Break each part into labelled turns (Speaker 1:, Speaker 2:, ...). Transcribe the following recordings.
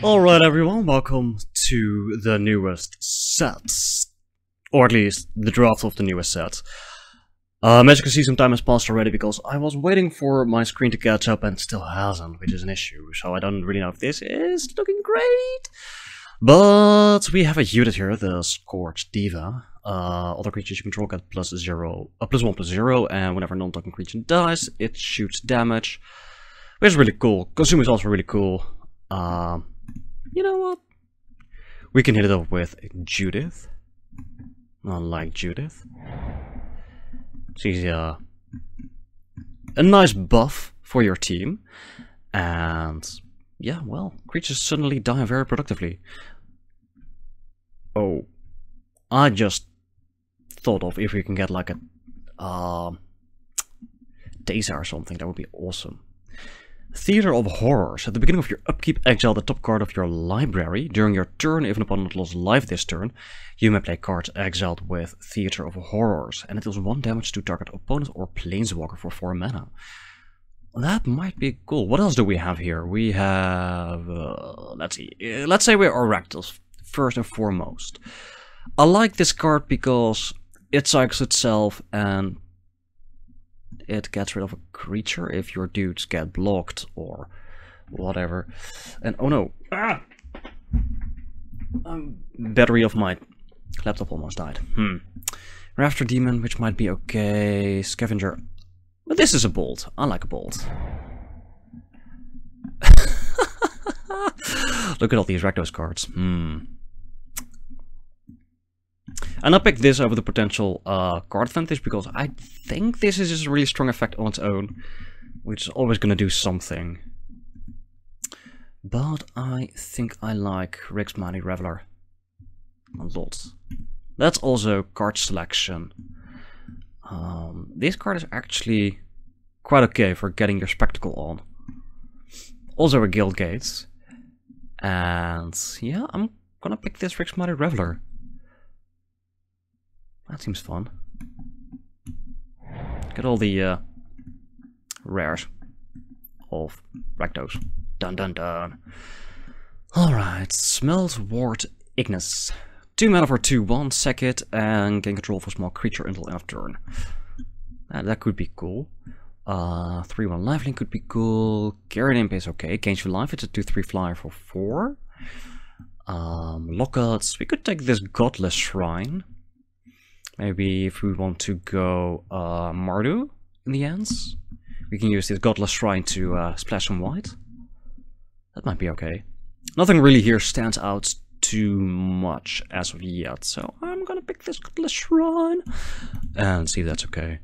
Speaker 1: Alright everyone, welcome to the newest set. Or at least, the draft of the newest set. As you can see, some time has passed already because I was waiting for my screen to catch up and it still hasn't, which is an issue. So I don't really know if this is looking great. But we have a unit here, the Scorched Diva. Other creatures you control get +1/+0, and whenever a non-token creature dies, it shoots damage. Which is really cool. Consume is also really cool. You know what? We can hit it up with Judith. I like Judith. She's a nice buff for your team. And yeah, well, creatures suddenly die very productively. Oh, I just thought of if we can get like a Daza or something, that would be awesome. Theater of Horrors. At the beginning of your upkeep, exile the top card of your library. During your turn, if an opponent lost life this turn, you may play cards exiled with Theater of Horrors, and it deals 1 damage to target opponent or planeswalker for 4 mana. That might be cool. What else do we have here? We have... let's see. Let's say we're Oractals, first and foremost. I like this card because it cycles itself and it gets rid of a creature if your dudes get blocked or whatever. And oh no! Battery of my laptop almost died. Rafter Demon, which might be okay. Scavenger. But this is a bolt. I like a bolt. Look at all these Rakdos cards. And I picked this over the potential card advantage because I think this is just a really strong effect on its own, which is always going to do something. But I think I like Rick's Mighty Reveler a lot. That's also card selection. This card is actually quite okay for getting your spectacle on. Also a Guild Gate. And yeah, I'm gonna pick this Rick's Mighty Reveler. That seems fun. Get all the rares of Rakdos. Dun dun dun. Alright, Smells Ward Ignis. 2 mana for 2/1, sack it, and gain control of a small creature until end of turn. That could be cool. 3/1 lifelink could be cool. Carrion Imp is okay. Gains your life, it's a 2/3 flyer for 4. Lockouts. We could take this Godless Shrine. Maybe if we want to go Mardu in the ends, we can use this Godless Shrine to splash some white. That might be okay. Nothing really here stands out too much as of yet, so I'm gonna pick this Godless Shrine and see if that's okay.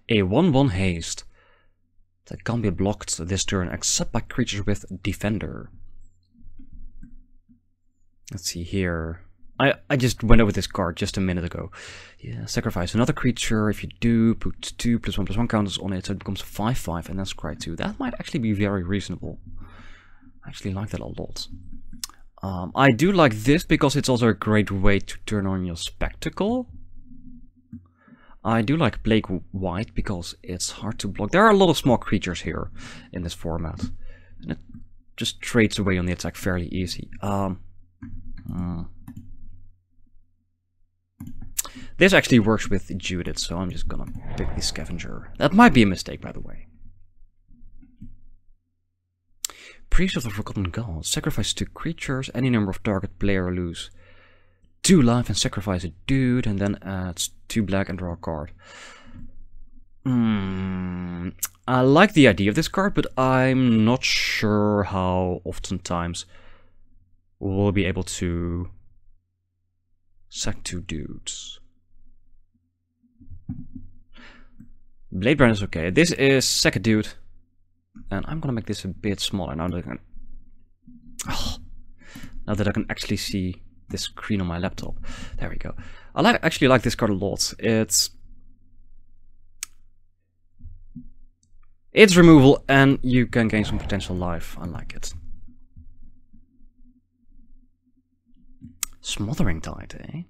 Speaker 1: A 1/1 haste that can't be blocked this turn except by creatures with Defender. Let's see here. I just went over this card just a minute ago. Yeah, sacrifice another creature. If you do, put 2 +1/+1 counters on it, so it becomes 5/5, and that's cry 2. That might actually be very reasonable. I actually like that a lot. I do like this because it's also a great way to turn on your spectacle. I do like Plague White because it's hard to block. There are a lot of small creatures here in this format, and it just trades away on the attack fairly easy. This actually works with Judith, so I'm just gonna pick the Scavenger. That might be a mistake, by the way. Priest of the Forgotten God. Sacrifice 2 creatures, any number of target player lose 2 life and sacrifice a dude, and then adds 2 black and draw a card. I like the idea of this card, but I'm not sure how oftentimes we'll be able to sack 2 dudes. Blade Brand is okay. This is sack a dude, and I'm gonna make this a bit smaller now that I can actually see this screen on my laptop. There we go. I actually like this card a lot. It's removal, and you can gain some potential life. I like it. Smothering Tide, eh?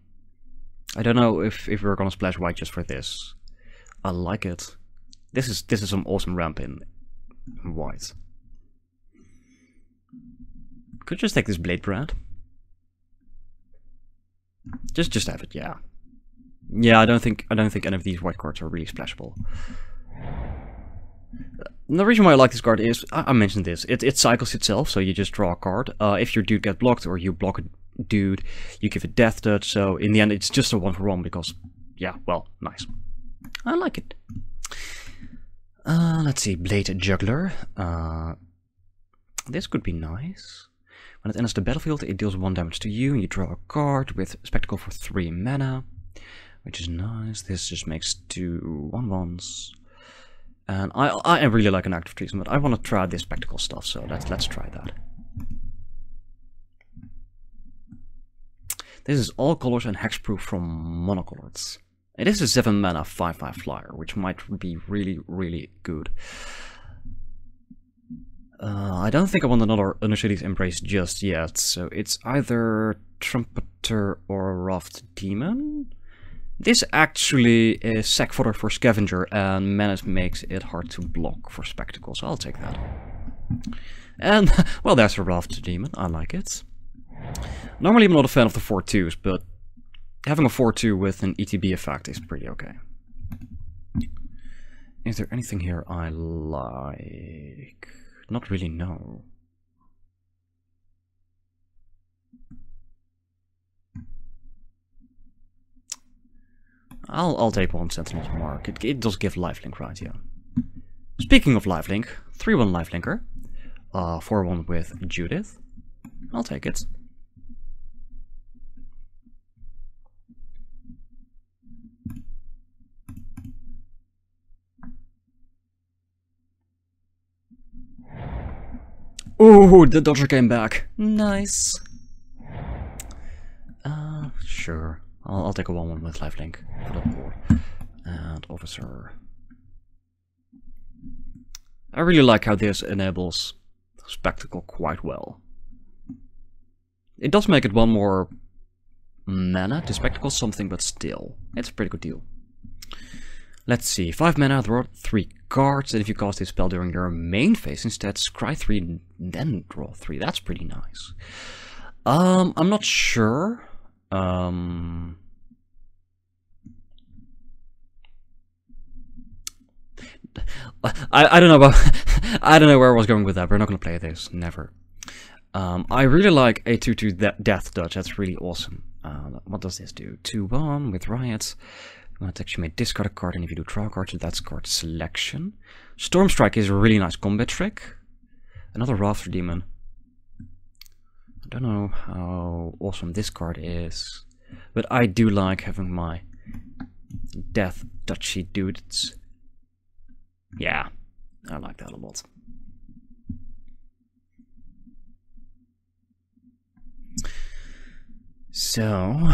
Speaker 1: I don't know if we're gonna splash white just for this. I like it. This is some awesome ramp in white. Could just take this blade brand. Just have it, yeah. Yeah, I don't think any of these white cards are really splashable. And the reason why I like this card is, I mentioned this, it cycles itself, so you just draw a card. If your dude gets blocked, or you block a dude, you give a death touch, so in the end it's just a 1-for-1 because, yeah, well, nice. I like it. Let's see, Blade Juggler. This could be nice. When it enters the battlefield, it deals 1 damage to you, and you draw a card with Spectacle for 3 mana, which is nice. This just makes 2 1/1s. And I really like an active treason, but I want to try this Spectacle stuff, so let's try that. This is all colors and hexproof from monocolors. It is a 7 mana 5/5 flyer, which might be really, really good. I don't think I want another Undercity's Embrace just yet, so it's either Trumpeter or Raft Demon. This actually is sack fodder for Scavenger, and Menace makes it hard to block for Spectacle, so I'll take that. And, well, there's a Raft Demon, I like it. Normally I'm not a fan of the 4/2s, but having a 4/2 with an ETB effect is pretty okay. Is there anything here I like? Not really, no. I'll take 1 Sentinel's Mark. It does give lifelink, right? Yeah. Speaking of lifelink, 3/1 lifelinker, 4/1 with Judith. I'll take it. Ooh, the dodger came back. Nice. Sure. I'll take a 1/1 with lifelink for that board. And officer. I really like how this enables Spectacle quite well. It does make it 1 more mana to Spectacle something, but still, it's a pretty good deal. Let's see, 5 mana, draw 3 cards, and if you cast this spell during your main phase, instead scry 3, then draw 3. That's pretty nice. I'm not sure. I don't know about I don't know where I was going with that. We're not gonna play this, never. I really like a 2/2 death touch. That's really awesome. What does this do? 2/1 with Riot. You may discard a card, and if you do draw a card, so that's card selection. Storm Strike is a really nice combat trick. Another Rafter Demon. I don't know how awesome this card is, but I do like having my death touchy dudes. Yeah, I like that a lot. So,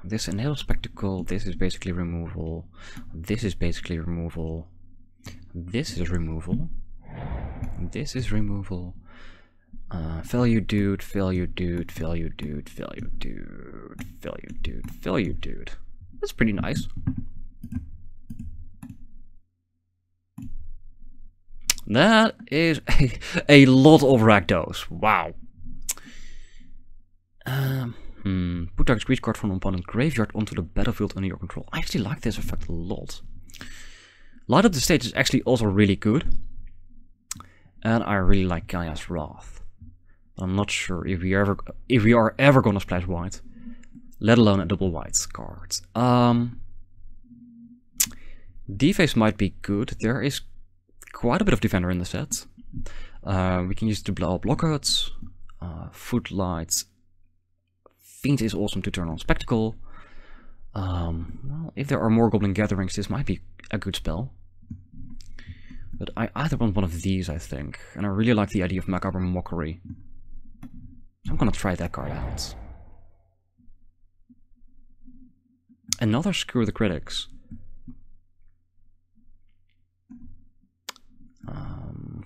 Speaker 1: this enables Spectacle, this is basically removal, this is basically removal, this is removal, this is removal, value dude, value dude, value dude, value dude, value dude, value dude. That's pretty nice. That is a lot of Rakdos. Wow. Put target greed card from an opponent graveyard onto the battlefield under your control. I actually like this effect a lot. Light Up the Stage is actually also really good. And I really like Gaia's Wrath. I'm not sure if we are ever gonna splash white, let alone a double white card. Deface might be good. There is quite a bit of Defender in the set. We can use it to blow up lockouts, Footlights. Fiend is awesome to turn on Spectacle. Well, if there are more Goblin Gatherings, this might be a good spell. But I either want one of these, I think. And I really like the idea of Macabre Mockery. So I'm gonna try that card out. Another Screw the Critics.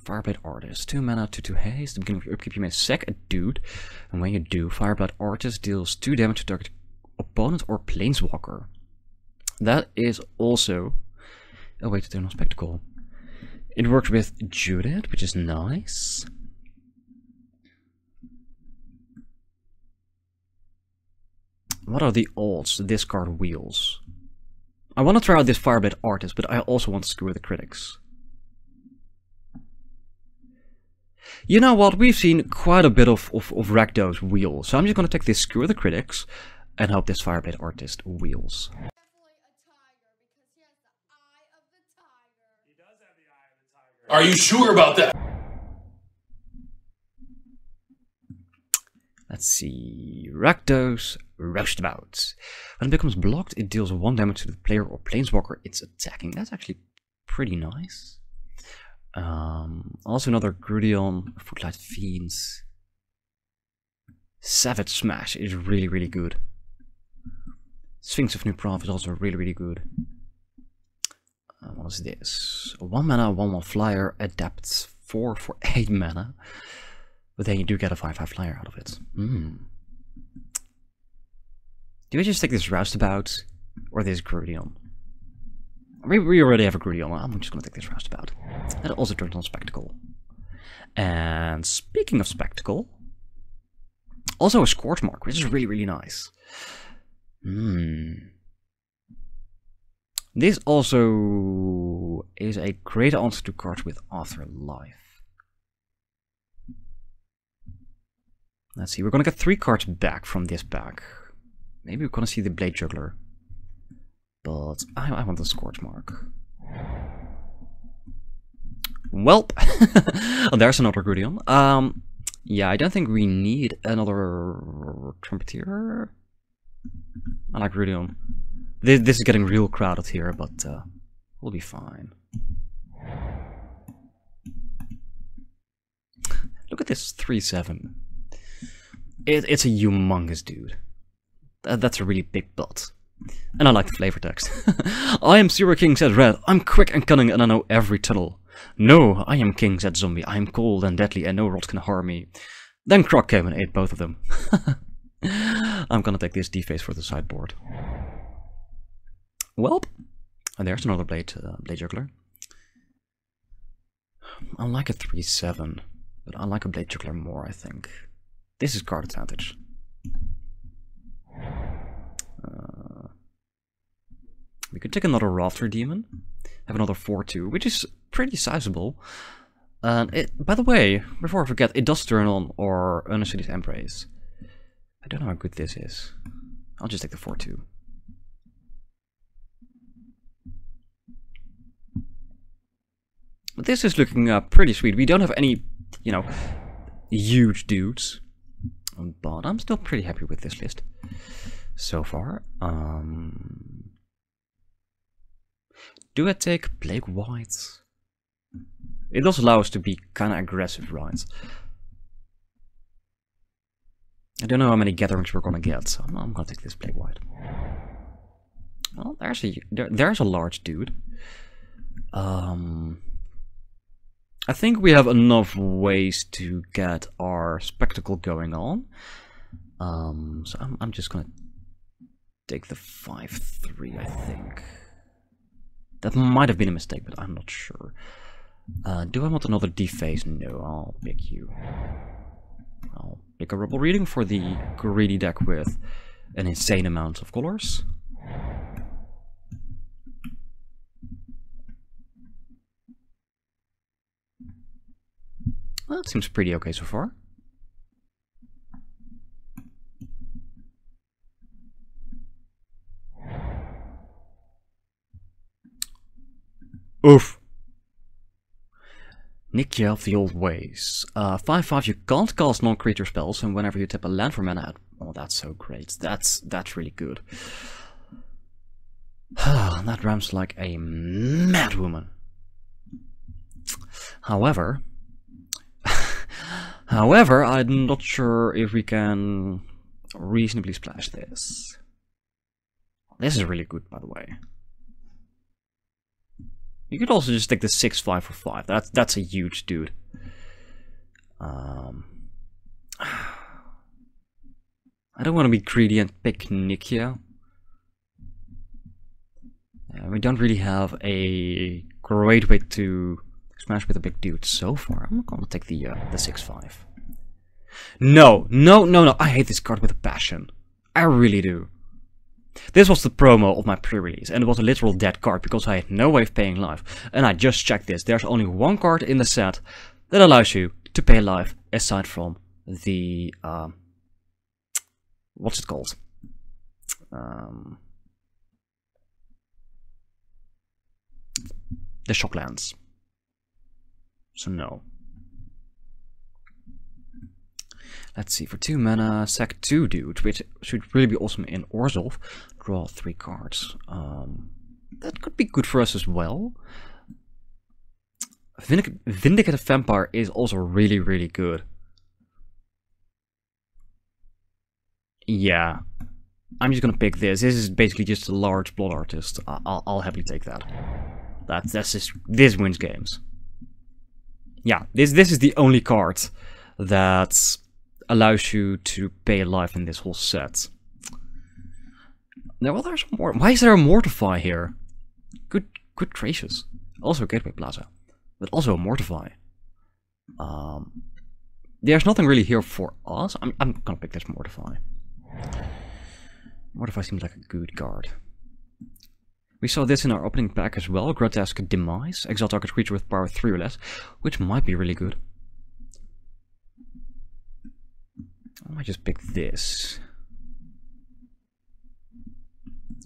Speaker 1: Fireblade Artist, 2 mana, 2/2 haste. At the beginning of your upkeep, you may sack a dude, and when you do, Fireblade Artist deals 2 damage to target opponent or planeswalker. That is also Oh wait, Eternal Spectacle. It works with Judith, which is nice. What are the odds? Discard wheels. I want to try out this Fireblade Artist, but I also want to screw the critics. You know what? We've seen quite a bit of Rakdos wheels, so I'm just going to take this Screw the Critics and hope this Fireblade Artist wheels.
Speaker 2: Are you sure about that?
Speaker 1: Let's see. Rakdos Roustabout. When it becomes blocked, it deals 1 damage to the player or planeswalker it's attacking. That's actually pretty nice. Also another Grudion, Footlight Fiends. Savage Smash is really, really good. Sphinx of New Prof is also really, really good. What is this? 1 mana, 1/1 flyer, adapts 4 for 8 mana. But then you do get a 5/5 flyer out of it. Do we just take this Roustabout or this Grudion? We already have a Grudion. I'm just going to take this Roustabout. That also turns on Spectacle. And speaking of Spectacle, also a Scorch Mark, which is really, really nice. This also is a great answer to cards with Afterlife. Let's see, we're going to get 3 cards back from this pack. Maybe we're going to see the Blade Juggler. But I want the Scorch Mark. Welp! Oh, there's another Grudion. Yeah, I don't think we need another Trumpeter. I like Grudion. This is getting real crowded here, but we'll be fine. Look at this 3/7. It's a humongous dude. That's a really big butt. And I like the flavor text. I am Zero King, said Red. I'm quick and cunning and I know every tunnel. No, I am King, said Zombie. I am cold and deadly and no rot can harm me. Then Croc came and ate both of them. I'm gonna take this deface for the sideboard. Welp. And there's another Blade Juggler. I like a 3/7, but I like a Blade Juggler more, I think. This is card advantage. We could take another Rafter Demon, have another 4/2, which is pretty sizable. And by the way, before I forget, it does turn on our Unacidious Embrace. I don't know how good this is. I'll just take the 4/2. But this is looking pretty sweet. We don't have any, you know, huge dudes. But I'm still pretty happy with this list so far. Do I take Plague White? It does allow us to be kind of aggressive, right? I don't know how many gatherings we're gonna get, so I'm gonna take this Plague White. Well, there's a large dude. I think we have enough ways to get our spectacle going on. So I'm just gonna take the 5/3, I think. That might have been a mistake, but I'm not sure. Do I want another deface? No, I'll pick you. I'll pick a Rebel Reading for the greedy deck with an insane amount of colors. Well, that seems pretty okay so far. Oof. Nikia of the Old Ways. 5/5, you can't cast non-creature spells, and whenever you tap a land for mana, oh, that's so great. That's really good. That rams like a mad woman. However, I'm not sure if we can reasonably splash this. This is really good, by the way. You could also just take the 6/5 for 5. That's a huge dude. I don't want to be greedy and pick Nikia. And we don't really have a great way to smash with a big dude so far. I'm gonna take the 6-5. No, no, no, no. I hate this card with a passion. I really do. This was the promo of my pre-release, and it was a literal dead card because I had no way of paying live. And I just checked this. There's only one card in the set that allows you to pay live aside from the what's it called? The Shocklands. So no. Let's see, for 2 mana, sack 2 dude, which should really be awesome in Orzhov. Draw 3 cards. That could be good for us as well. Vindicative Vampire is also really, really good. Yeah. I'm just gonna pick this. This is basically just a large blood artist. I'll happily take that. That's just, this wins games. Yeah, this is the only card that allows you to pay life in this whole set. Now, well, there's more. Why is there a Mortify here? Good gracious. Also Gateway Plaza, but also a Mortify. There's nothing really here for us. I'm gonna pick this Mortify. Mortify seems like a good card. We saw this in our opening pack as well. Grotesque Demise. Exile target creature with power 3 or less, which might be really good. I might just pick this.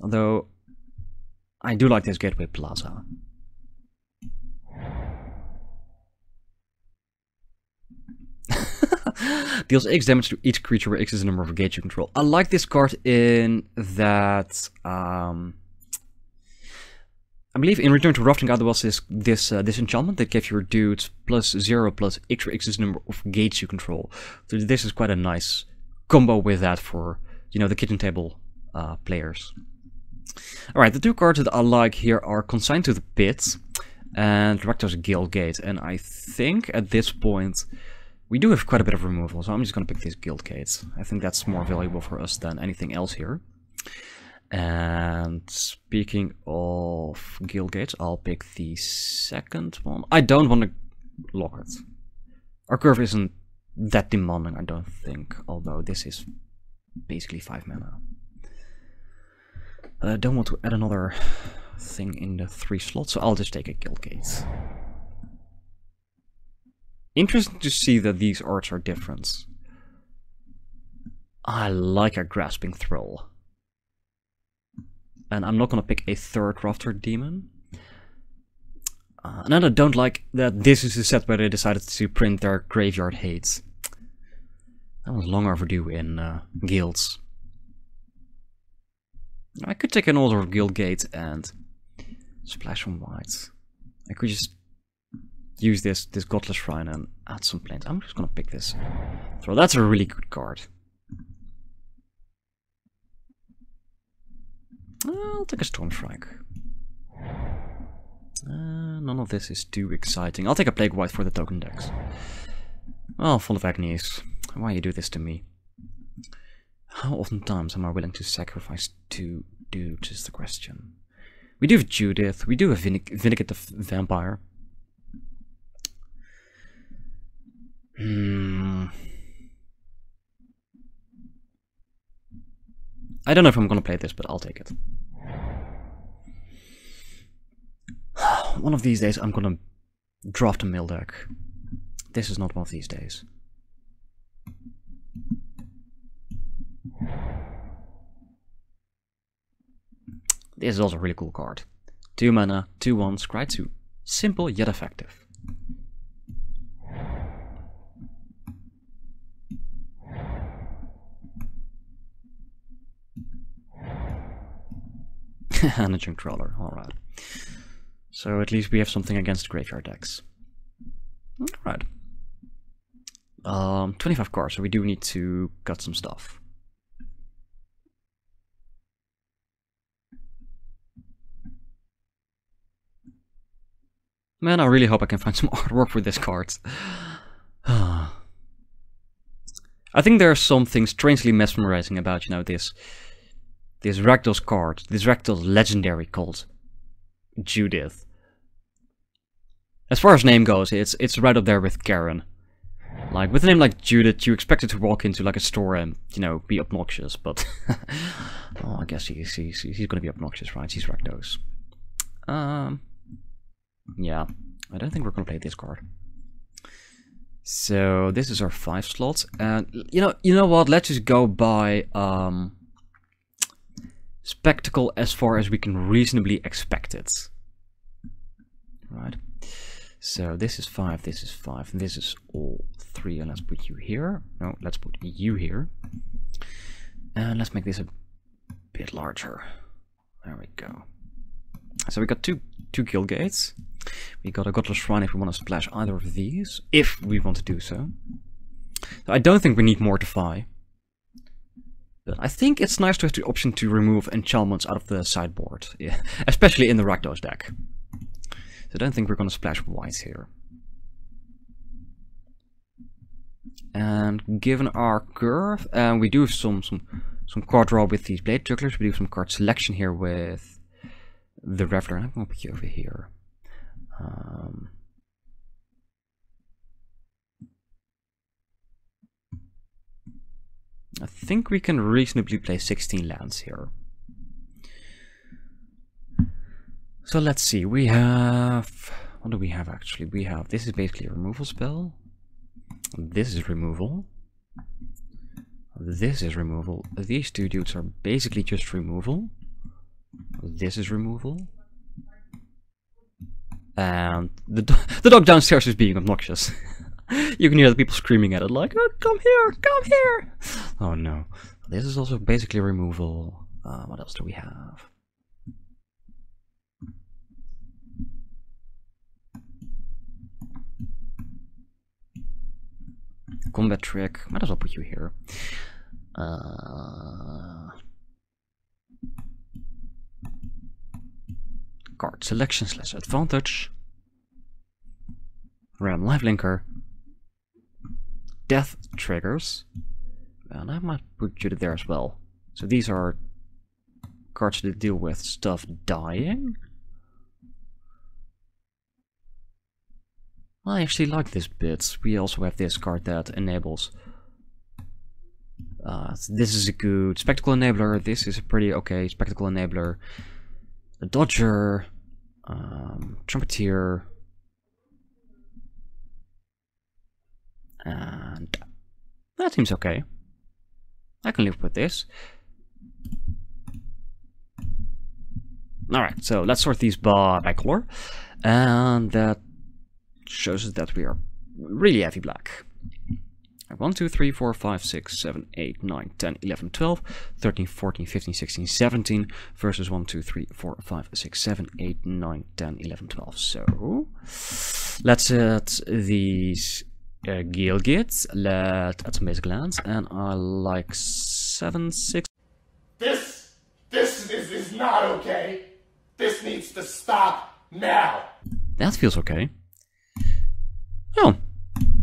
Speaker 1: Although, I do like this Gateway Plaza. Deals X damage to each creature where X is the number of gates you control. I like this card in that... I believe in Return to Ravnica there was this enchantment that gave your dudes +0 +X, where X is the number of gates you control. So this is quite a nice combo with that for, you know, the kitchen table players. Alright, the 2 cards that I like here are Consigned to the Pit and Rakdos Guildgate. And I think at this point we do have quite a bit of removal, so I'm just going to pick this Guildgate. I think that's more valuable for us than anything else here. And speaking of Guildgates, I'll pick the second one. I don't want to lock it. Our curve isn't that demanding, I don't think, although this is basically 5 mana. I don't want to add another thing in the 3 slots, so I'll just take a Guildgate. Interesting to see that these arts are different. I like a Grasping Thrall. And I'm not going to pick a 3rd Rafter Demon. And then I don't like that this is a set where they decided to print their Graveyard Hate. That was long overdue in guilds. I could take an older Guildgate and splash some white. I could just use this Godless Shrine and add some planes. I'm just going to pick this. So that's a really good card. I'll take a Stormstrike. None of this is too exciting. I'll take a Plague White for the token decks. Oh, full of Agnes. Why you do this to me? How oftentimes am I willing to sacrifice 2 dudes is the question. We do have Judith. We do have Vindicative Vampire. I don't know if I'm gonna play this, but I'll take it. One of these days I'm gonna draft a mill deck. This is not one of these days. This is also a really cool card. 2 mana, 2/1, scry 2. Simple yet effective. And a Junk Trawler, alright. So at least we have something against graveyard decks. Alright. 25 cards, so we do need to cut some stuff. Man, I really hope I can find some artwork for this card. I think there's something strangely mesmerizing about, you know, this Rakdos card, this Rakdos legendary called Judith. As far as name goes, it's right up there with Karen. Like, with a name like Judith, you expect it to walk into like a store and, you know, be obnoxious, but... oh, I guess he's gonna be obnoxious, right? He's Rakdos. Yeah, I don't think we're gonna play this card. So, this is our 5 slot, and, you know what, let's just go by, spectacle as far as we can reasonably expect it. Right? So this is 5, this is 5, and this is all 3, and let's put you here. No, let's put you here. And let's make this a bit larger. There we go. So we got two guild gates. We got a Godless Shrine if we want to splash either of these, if we want to do so. So I don't think we need Mortify. But I think it's nice to have the option to remove enchantments out of the sideboard, yeah, especially in the Rakdos deck. So I don't think we're going to splash white here. And given our curve, we do have some card draw with these Blade Jugglers. We do some card selection here with the Reveler. I'm going to put you over here. I think we can reasonably play 16 lands here. So let's see, we have... what do we have actually? We have... this is basically a removal spell. This is removal. This is removal. These two dudes are basically just removal. This is removal. And the dog downstairs is being obnoxious. You can hear the people screaming at it like, oh, come here, come here! Oh no. This is also basically removal. What else do we have? Combat trick. Might as well put you here. Card selection / advantage. Ram lifelinker. Death triggers. And I might put you there as well. So these are cards that deal with stuff dying. I actually like this bit. We also have this card that enables. This is a good Spectacle Enabler. This is a pretty okay Spectacle Enabler. A Dodger. Trumpeteer. And that seems okay. I can live with this. Alright, so let's sort these by color. And that shows us that we are really heavy black. 1, 2, 3, 4, 5, 6, 7, 8, 9, 10, 11, 12, 13, 14, 15, 16, 17 versus 1, 2, 3, 4, 5, 6, 7, 8, 9, 10, 11, 12. So let's set these Gale Gits, let's add some basic lands, and I like 7, 6.
Speaker 2: This is not okay. This needs to stop now.
Speaker 1: That feels okay. Oh,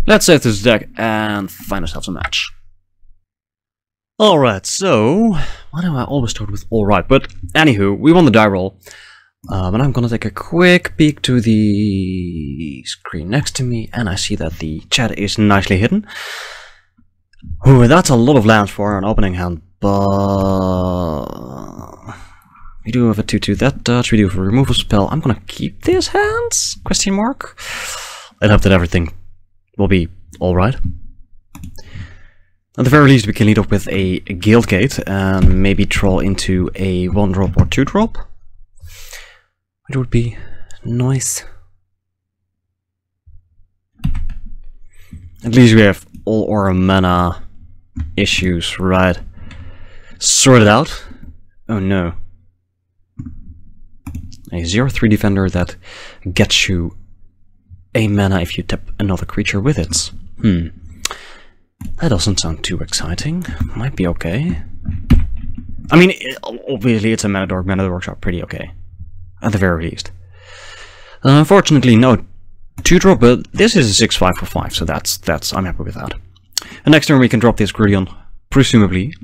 Speaker 1: let's save this deck and find ourselves a match. Alright, so why do I always start with alright? But anywho, we won the die roll. And I'm gonna take a quick peek to the screen next to me, and I see that the chat is nicely hidden. Ooh, that's a lot of lands for an opening hand, but we do have a 2/2 that touch, we do have a removal spell. I'm gonna keep this hand? Question mark. I hope that everything will be alright. At the very least, we can lead off with a Guild Gate and maybe draw into a 1-drop or 2-drop. Which would be nice. At least we have all our mana issues right sorted out. Oh no. A 0/3 defender that gets you a mana if you tap another creature with it. That doesn't sound too exciting. Might be okay. I mean, obviously it's a mana dork. Mana dorks are pretty okay. At the very least. Unfortunately, no 2-drop, but this is a 6/5 for 5, so that's I'm happy with that. And next turn we can drop this Grudion, presumably.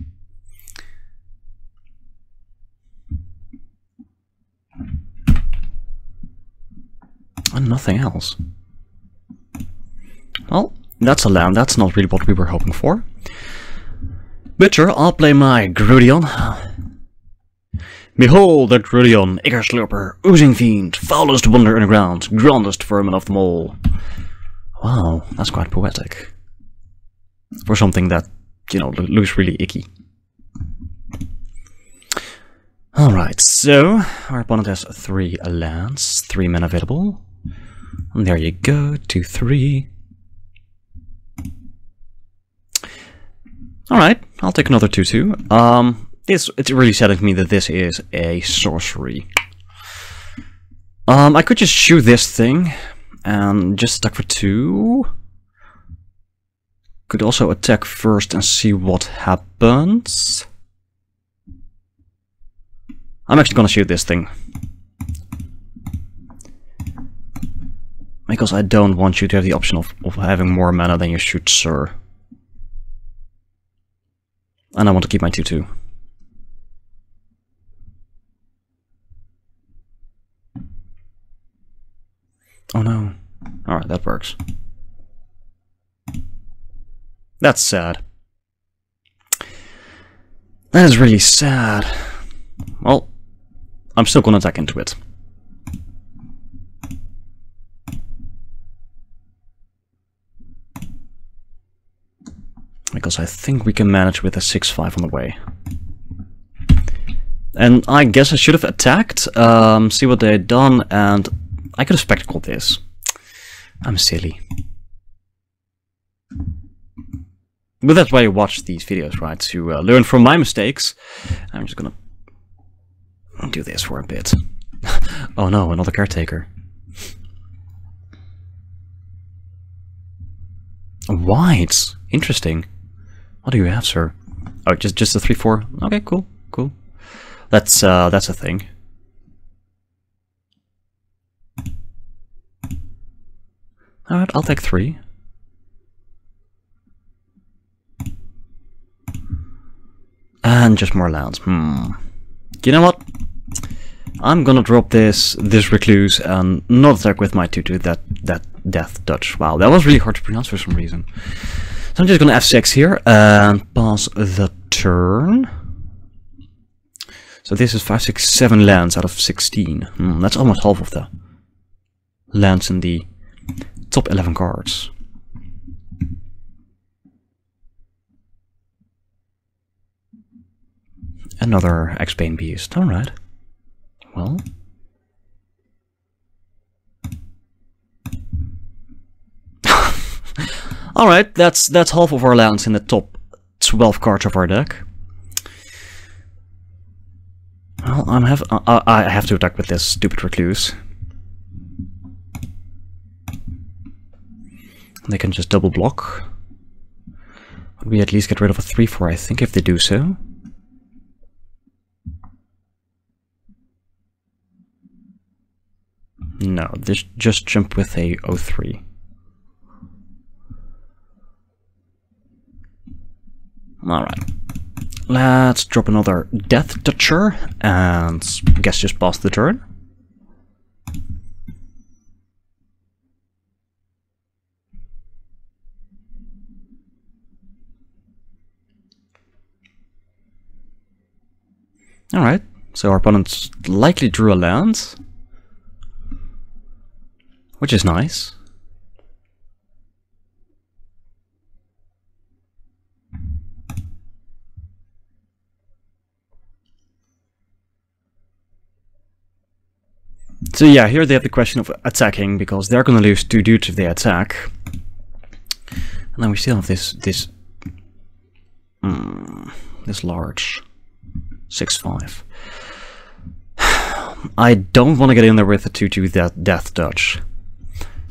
Speaker 1: And nothing else. Well, that's a land. That's not really what we were hoping for. But sure, I'll play my Grudion. Behold the Grudion, Icar Slurper, oozing fiend, foulest wonder underground, grandest vermin of them all. Wow, that's quite poetic. For something that, you know, looks really icky. Alright, so our opponent has 3 lands, 3 men available. And there you go, 2-3. Alright, I'll take another 2-2. It's really telling me that this is a sorcery. I could just shoot this thing and just attack for 2. Could also attack first and see what happens. I'm actually gonna shoot this thing. Because I don't want you to have the option of having more mana than you should, sir. And I want to keep my 2-2. Oh no. Alright, that works. That's sad. That is really sad. Well, I'm still gonna attack into it. Because I think we can manage with a 6-5 on the way. And I guess I should have attacked, see what they had done, and I could have spectacled this. I'm silly. But that's why you watch these videos, right? To learn from my mistakes. I'm just gonna do this for a bit. Oh no, another caretaker. White! Interesting. What do you have, sir? Oh, just a 3-4. Okay, cool, cool. That's a thing. Alright, I'll take 3. And just more lands. You know what? I'm gonna drop this recluse and not attack with my 2-2 that death touch. Wow, that was really hard to pronounce for some reason. So I'm just gonna F6 here and pass the turn. So this is 5, 6, 7 lands out of 16. That's almost half of the lands in the top 11 cards. Another X-Bane Beast. Alright. Well. Alright, that's half of our lands in the top 12 cards of our deck. Well, I have to attack with this stupid recluse. They can just double block. Would we at least get rid of a 3-4, I think, if they do so? No, just jump with a 0-3. Alright. Let's drop another Death Toucher and I guess just pass the turn. Alright, so our opponent likely drew a land, which is nice. So yeah, here they have the question of attacking, because they're gonna lose 2 dudes if they attack. And then we still have this large 6-5. I don't want to get in there with a 2-2 death touch,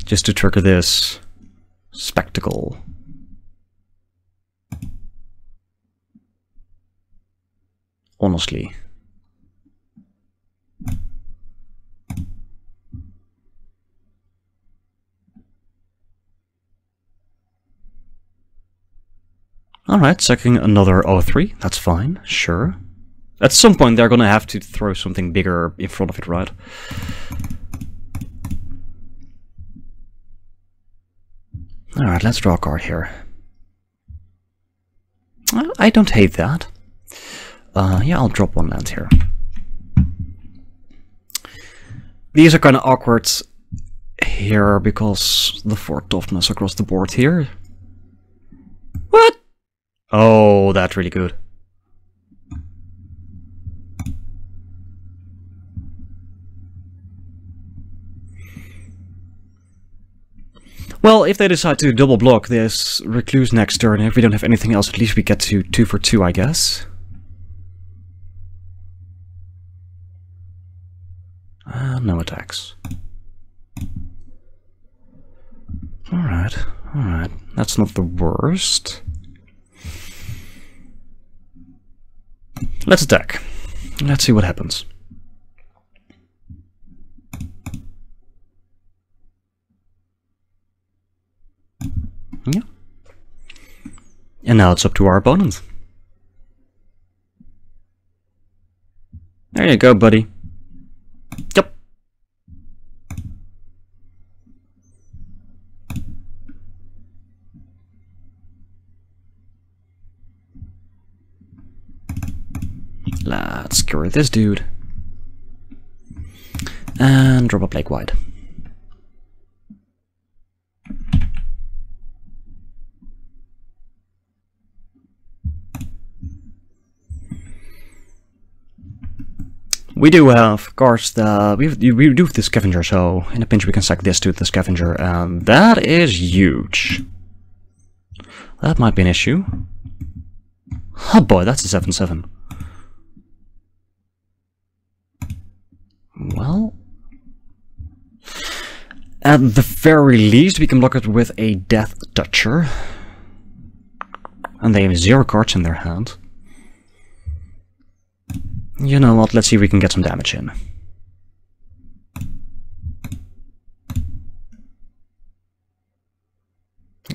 Speaker 1: just to trigger this spectacle. Honestly. Alright, sacking another 0-3, that's fine, sure. At some point they're gonna have to throw something bigger in front of it, right? Alright, let's draw a card here. I don't hate that. Yeah, I'll drop one land here. These are kind of awkward here because the 4 toughness across the board here. What? Oh, that's really good. Well, if they decide to double block this Recluse next turn, if we don't have anything else, at least we get to 2 for 2, I guess. No attacks. Alright, alright. That's not the worst. Let's attack. Let's see what happens. Yeah. And now it's up to our opponent. There you go, buddy. Yep. Let's cure this dude. And drop a Plague Wide. We do have cards that we do have the Scavenger, so in a pinch we can sack this to the Scavenger, and that is huge. That might be an issue. Oh boy, that's a 7/7. Well, at the very least we can block it with a Death Toucher, and they have 0 cards in their hand. You know what, let's see if we can get some damage in.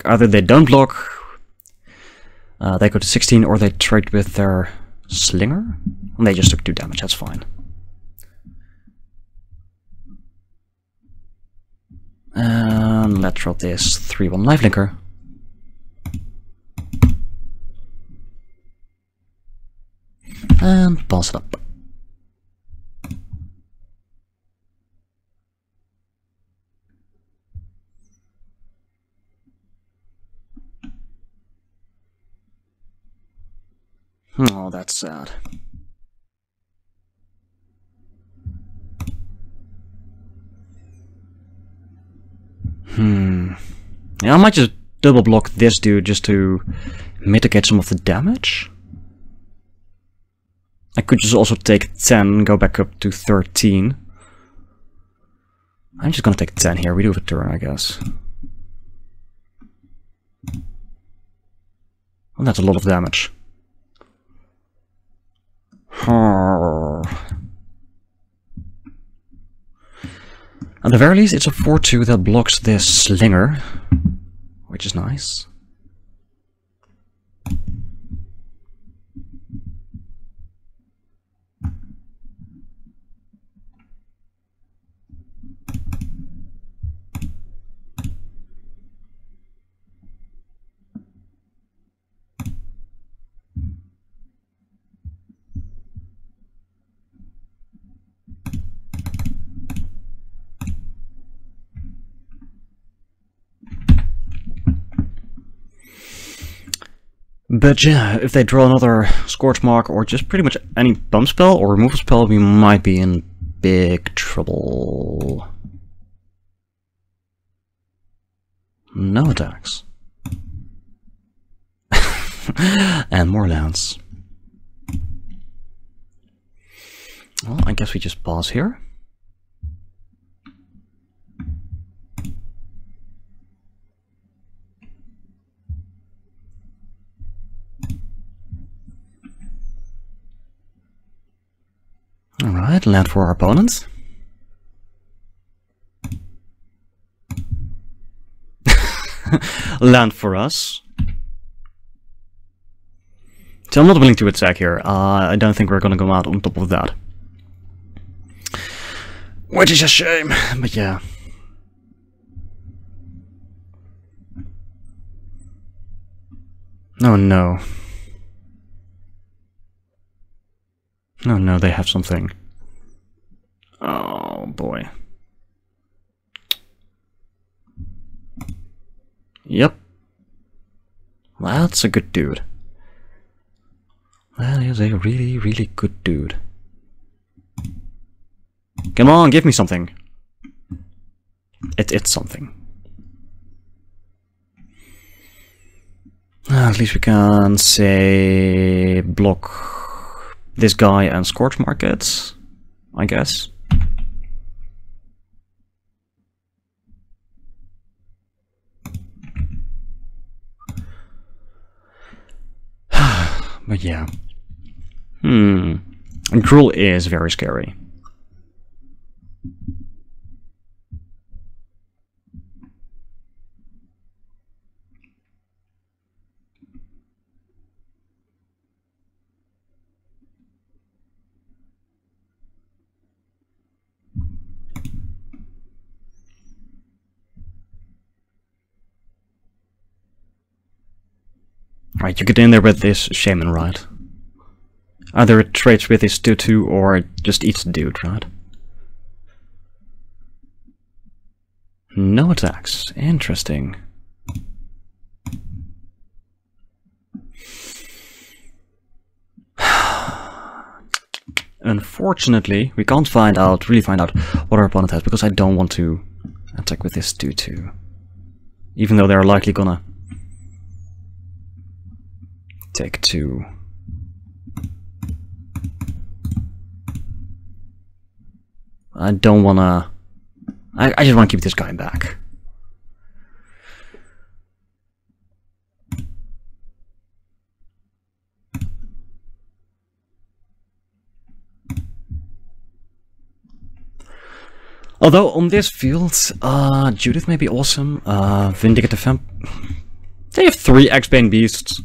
Speaker 1: Either they don't block, they go to 16, or they trade with their Slinger, and they just took 2 damage, that's fine. And let's drop this 3/1 lifelinker. And pass it up. Oh, that's sad. Yeah, I might just double block this dude just to mitigate some of the damage. I could just also take 10 and go back up to 13. I'm just gonna take 10 here. We do have a turn, I guess. Well, that's a lot of damage. At the very least, it's a 4/2 that blocks this Slinger, which is nice. But yeah, if they draw another Scorch Mark or just pretty much any bump spell or removal spell, we might be in big trouble. No attacks. And more lands. Well, I guess we just pause here. Alright, land for our opponent. Land for us. So I'm not willing to attack here. I don't think we're gonna go out on top of that. Which is a shame, but yeah. Oh no. Oh no, they have something. Oh boy. Yep. That's a good dude. That is a really, really good dude. Come on, give me something. It's something. At least we can say block this guy and Scorch Markets, I guess. But yeah. Drool is very scary. Right, you get in there with this shaman, right? Either it trades with his 2-2 or it just eats the dude, right? No attacks. Interesting. Unfortunately, we can't really find out what our opponent has, because I don't want to attack with this 2-2. Even though they're likely gonna take 2. I don't wanna... I just wanna keep this guy back. Although on this field, Judith may be awesome. Vindictive Vamp... They have 3 X-Bane Beasts.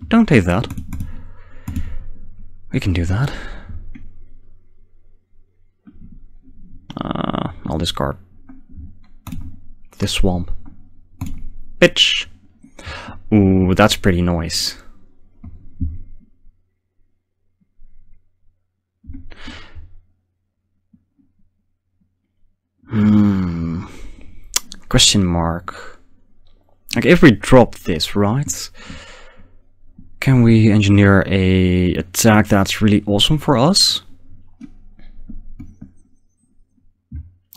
Speaker 1: Don't take that. We can do that. I'll discard this swamp. Bitch! Ooh, that's pretty nice. Question mark. Like, if we drop this, right? Can we engineer a attack that's really awesome for us?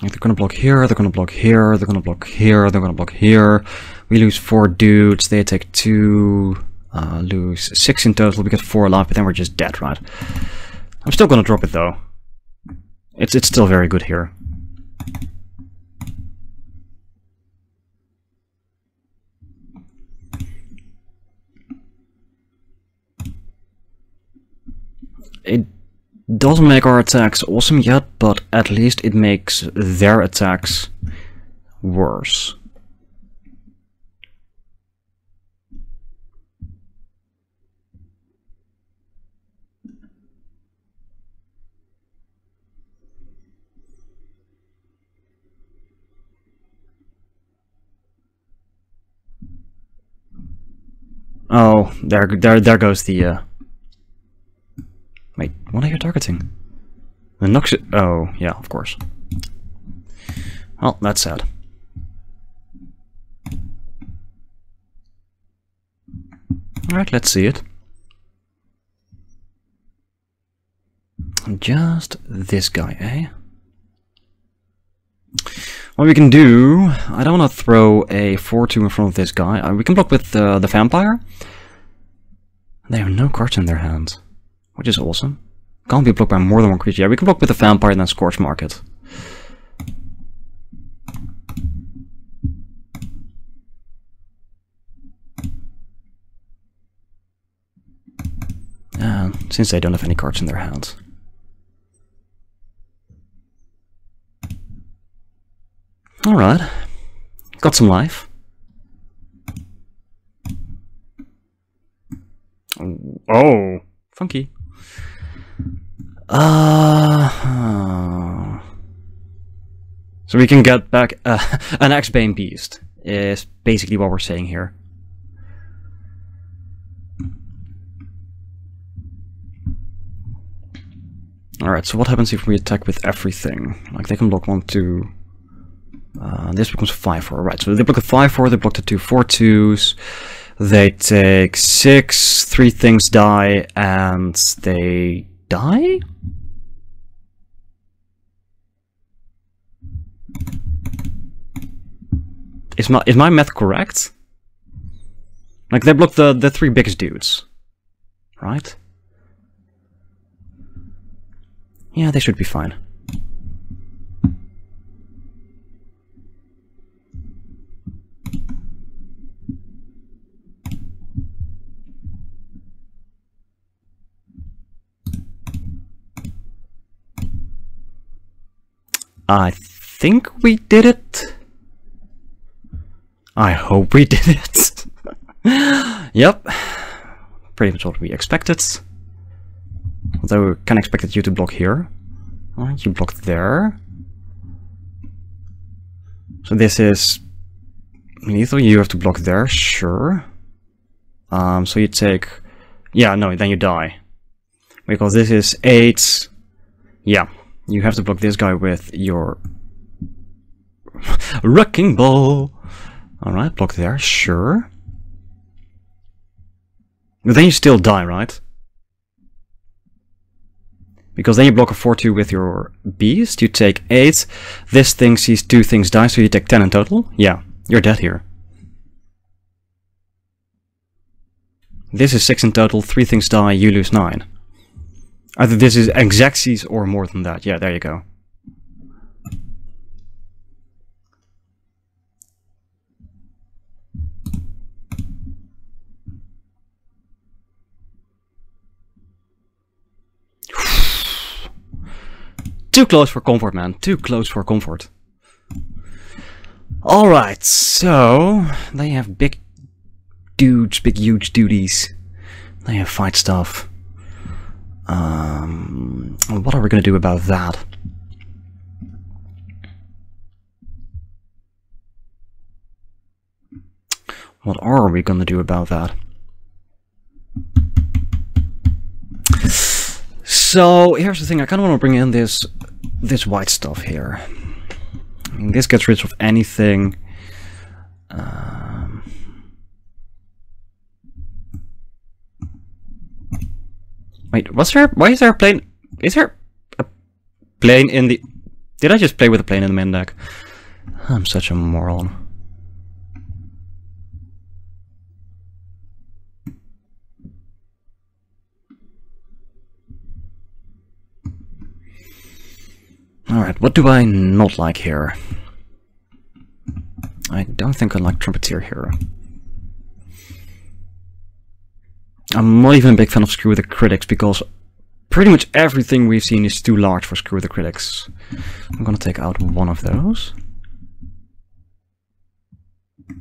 Speaker 1: Like, they're gonna block here, they're gonna block here, they're gonna block here, they're gonna block here. We lose 4 dudes, they take 2, lose 6 in total, we get 4 life, but then we're just dead, right? I'm still gonna drop it though. It's still very good here. It doesn't make our attacks awesome yet, but at least it makes their attacks worse. Oh, there goes the Wait, what are you targeting? The Nox... Oh, yeah, of course. Well, that's sad. Alright, let's see it. Just this guy, eh? What we can do... I don't want to throw a 4-2 in front of this guy. We can block with the vampire. They have no cards in their hand, which is awesome. Can't be blocked by more than one creature. Yeah, we can block with the vampire and then Scorch Market. Since they don't have any cards in their hands. Alright. Got some life. Oh, funky. So we can get back an X-Bane Beast, is basically what we're saying here. Alright, so what happens if we attack with everything? Like, they can block 1, 2... this becomes 5-4, right, so they block a 5-4, they block the 2 4-2s, they take 6, 3 things die, and they die? Is my math correct? Like, they block the 3 biggest dudes, right? Yeah, they should be fine. I think we did it. I hope we did it. Yep. Pretty much what we expected. Although we kind of expected you to block here. Alright, you blocked there. So this is lethal, you have to block there, sure. So you take... Yeah, no, then you die. Because this is 8... Yeah, you have to block this guy with your... Wrecking Ball! Alright, block there, sure. But then you still die, right? Because then you block a 4-2 with your beast, you take 8. This thing sees 2 things die, so you take 10 in total. Yeah, you're dead here. This is 6 in total, 3 things die, you lose 9. Either this is exactsies or more than that. Yeah, there you go. Too close for comfort, man. Too close for comfort. Alright, so... They have big dudes, big huge duties. They have fight stuff. What are we gonna do about that? What are we gonna do about that? So here's the thing, I kind of want to bring in this white stuff here. I mean, this gets rid of anything. Wait, why is there a plane? Is there a plane in the... Did I just play with a plane in the main deck? I'm such a moron. Alright, what do I not like here? I don't think I like Trumpeteer here. I'm not even a big fan of Screw the Critics, because pretty much everything we've seen is too large for Screw the Critics. I'm gonna take out one of those.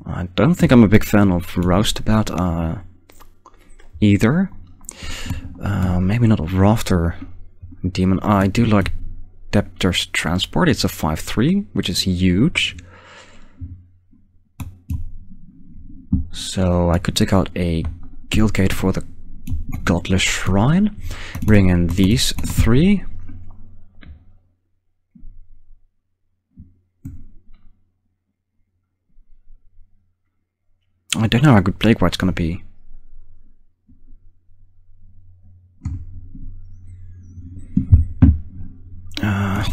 Speaker 1: I don't think I'm a big fan of Roustabout either. Maybe not of Rafter Demon. I do like Debtor's Transport. It's a 5/3, which is huge. So I could take out a Guildgate for the Godless Shrine. Bring in these 3. I don't know how good Plague White's gonna be.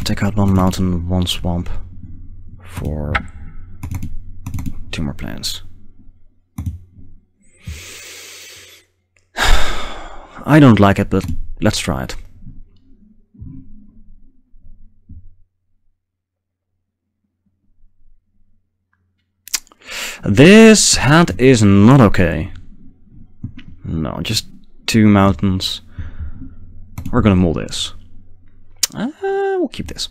Speaker 1: Take out 1 mountain, 1 swamp for 2 more plants. I don't like it, but let's try it. This hand is not okay. No, just 2 mountains. We're gonna mull this. We'll keep this.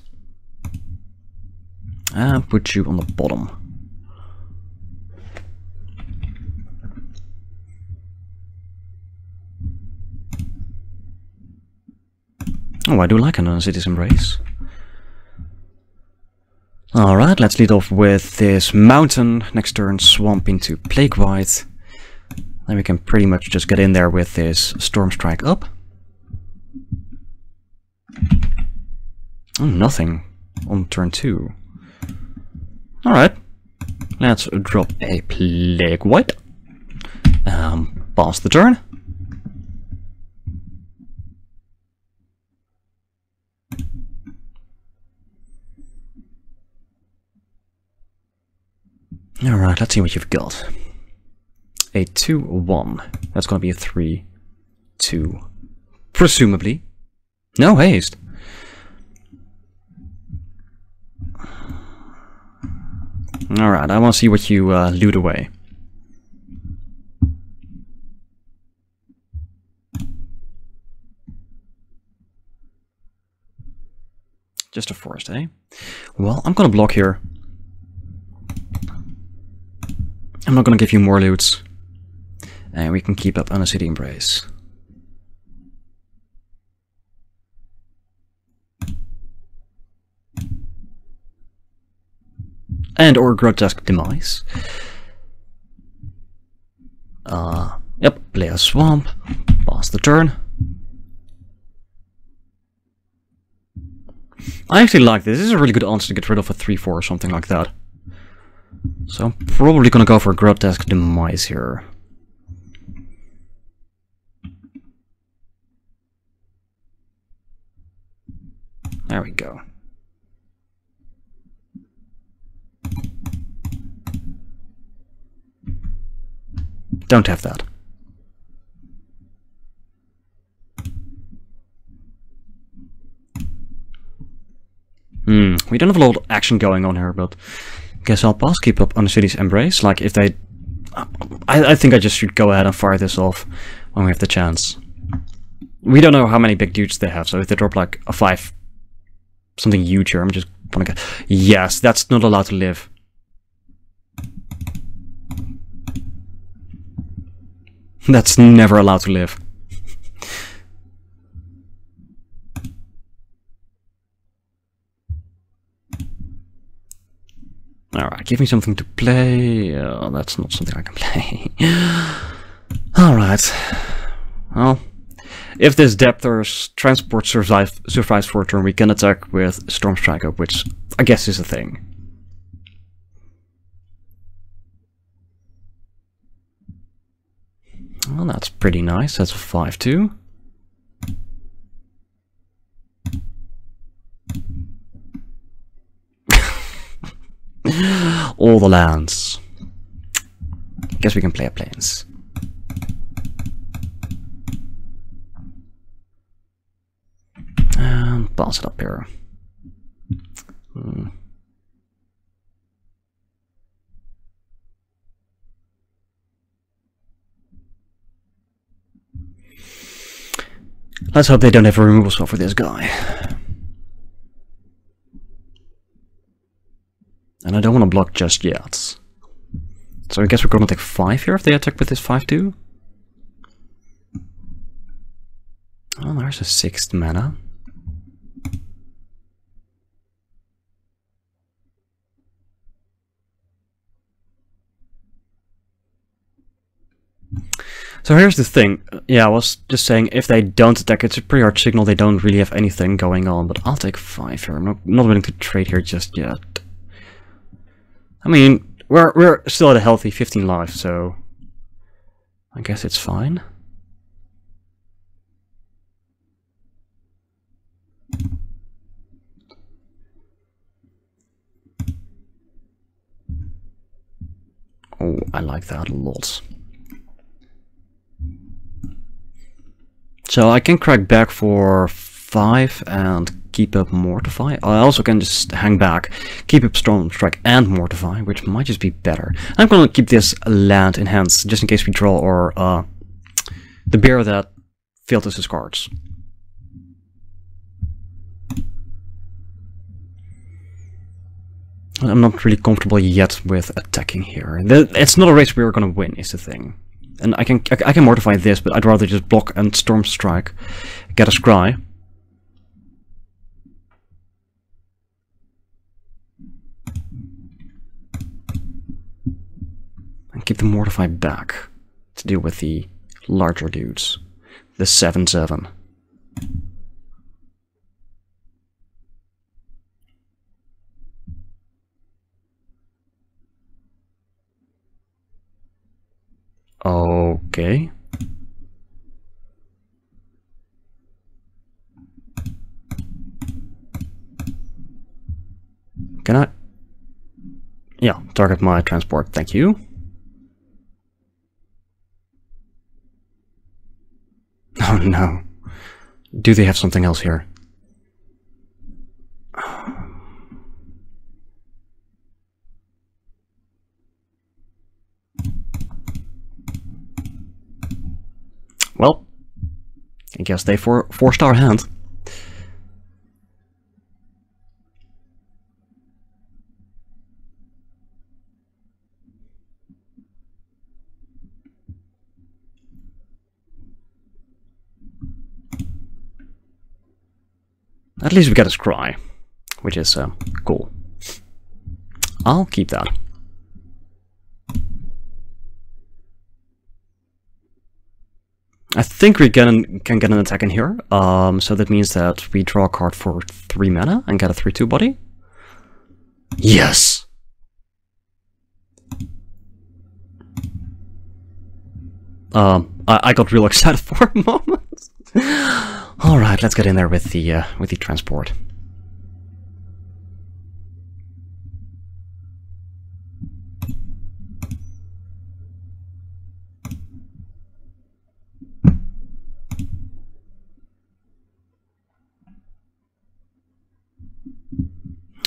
Speaker 1: And put you on the bottom. Oh, I do like an City's Embrace. Alright, let's lead off with this Mountain, next turn Swamp into Plague White. Then we can pretty much just get in there with this Storm Strike up. Oh, nothing on turn 2. Alright, let's drop a Plague White. Pass the turn. Alright, let's see what you've got. A 2-1. That's gonna be a 3-2. Presumably. No haste. Alright, I want to see what you loot away. Just a forest, eh? Well, I'm gonna block here. I'm not gonna give you more loots. And we can keep up on a City Embrace. And or Grotesque Demise. Yep, play a Swamp. Pass the turn. I actually like this. This is a really good answer to get rid of a 3-4 or something like that. So I'm probably gonna go for Grotesque Demise here. There we go. Don't have that. We don't have a lot of action going on here, but guess I'll pass. Keep up on the City's Embrace. Like, if they... I think I just should go ahead and fire this off when we have the chance. We don't know how many big dudes they have, so if they drop like a 5... something huge here, I'm just gonna get... Yes, that's not allowed to live. That's never allowed to live. Alright, give me something to play. That's not something I can play. Alright. Well, if this Depth's transport survives for a turn, we can attack with Storm Strike up, which I guess is a thing. Well, that's pretty nice. That's a 5-2. All the lands. Guess we can play a plains. And pass it up here. Let's hope they don't have a removal spell for this guy. And I don't want to block just yet. So I guess we're going to take 5 here if they attack with this 5-2. Oh, there's a 6th mana. So here's the thing. Yeah, I was just saying, if they don't attack, it's a pretty hard signal they don't really have anything going on. But I'll take 5 here. I'm not willing to trade here just yet. I mean, we're still at a healthy 15 life, so I guess it's fine. Oh, I like that a lot. So I can crack back for 5 and keep up Mortify. I also can just hang back, keep up Storm Strike and Mortify, which might just be better. I'm gonna keep this land in hands, just in case we draw or the bear that failed us his cards. I'm not really comfortable yet with attacking here. It's not a race we're gonna win, is the thing. And I can mortify this, but I'd rather just block and Storm Strike, get a scry. keep the Mortify back to deal with the larger dudes. The 7/7. Okay. Can I? Yeah, target my transport, thank you. Oh no. Do they have something else here? Well, I guess they forced our hand. At least we got a scry, which is cool. I'll keep that. I think we can get an attack in here, so that means that we draw a card for 3 mana and get a 3/2 body. Yes! I got real excited for a moment. Alright, let's get in there with the transport.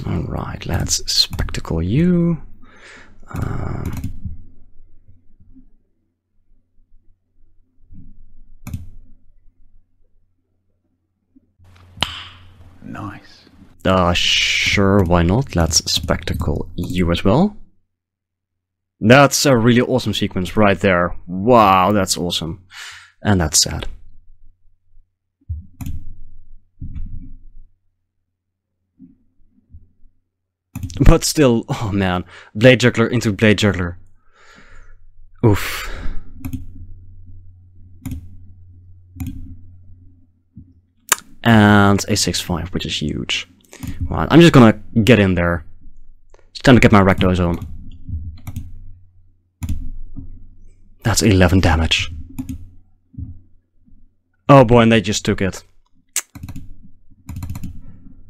Speaker 1: Alright, let's spectacle you.
Speaker 2: Nice.
Speaker 1: Sure, why not? Let's spectacle you as well. That's a really awesome sequence right there. Wow, that's awesome. And that's sad. But still, oh man, Blade Juggler into Blade Juggler. Oof. And a 6/5, which is huge. Right, I'm just gonna get in there. It's time to get my Rakdos on. That's 11 damage. Oh boy, and they just took it.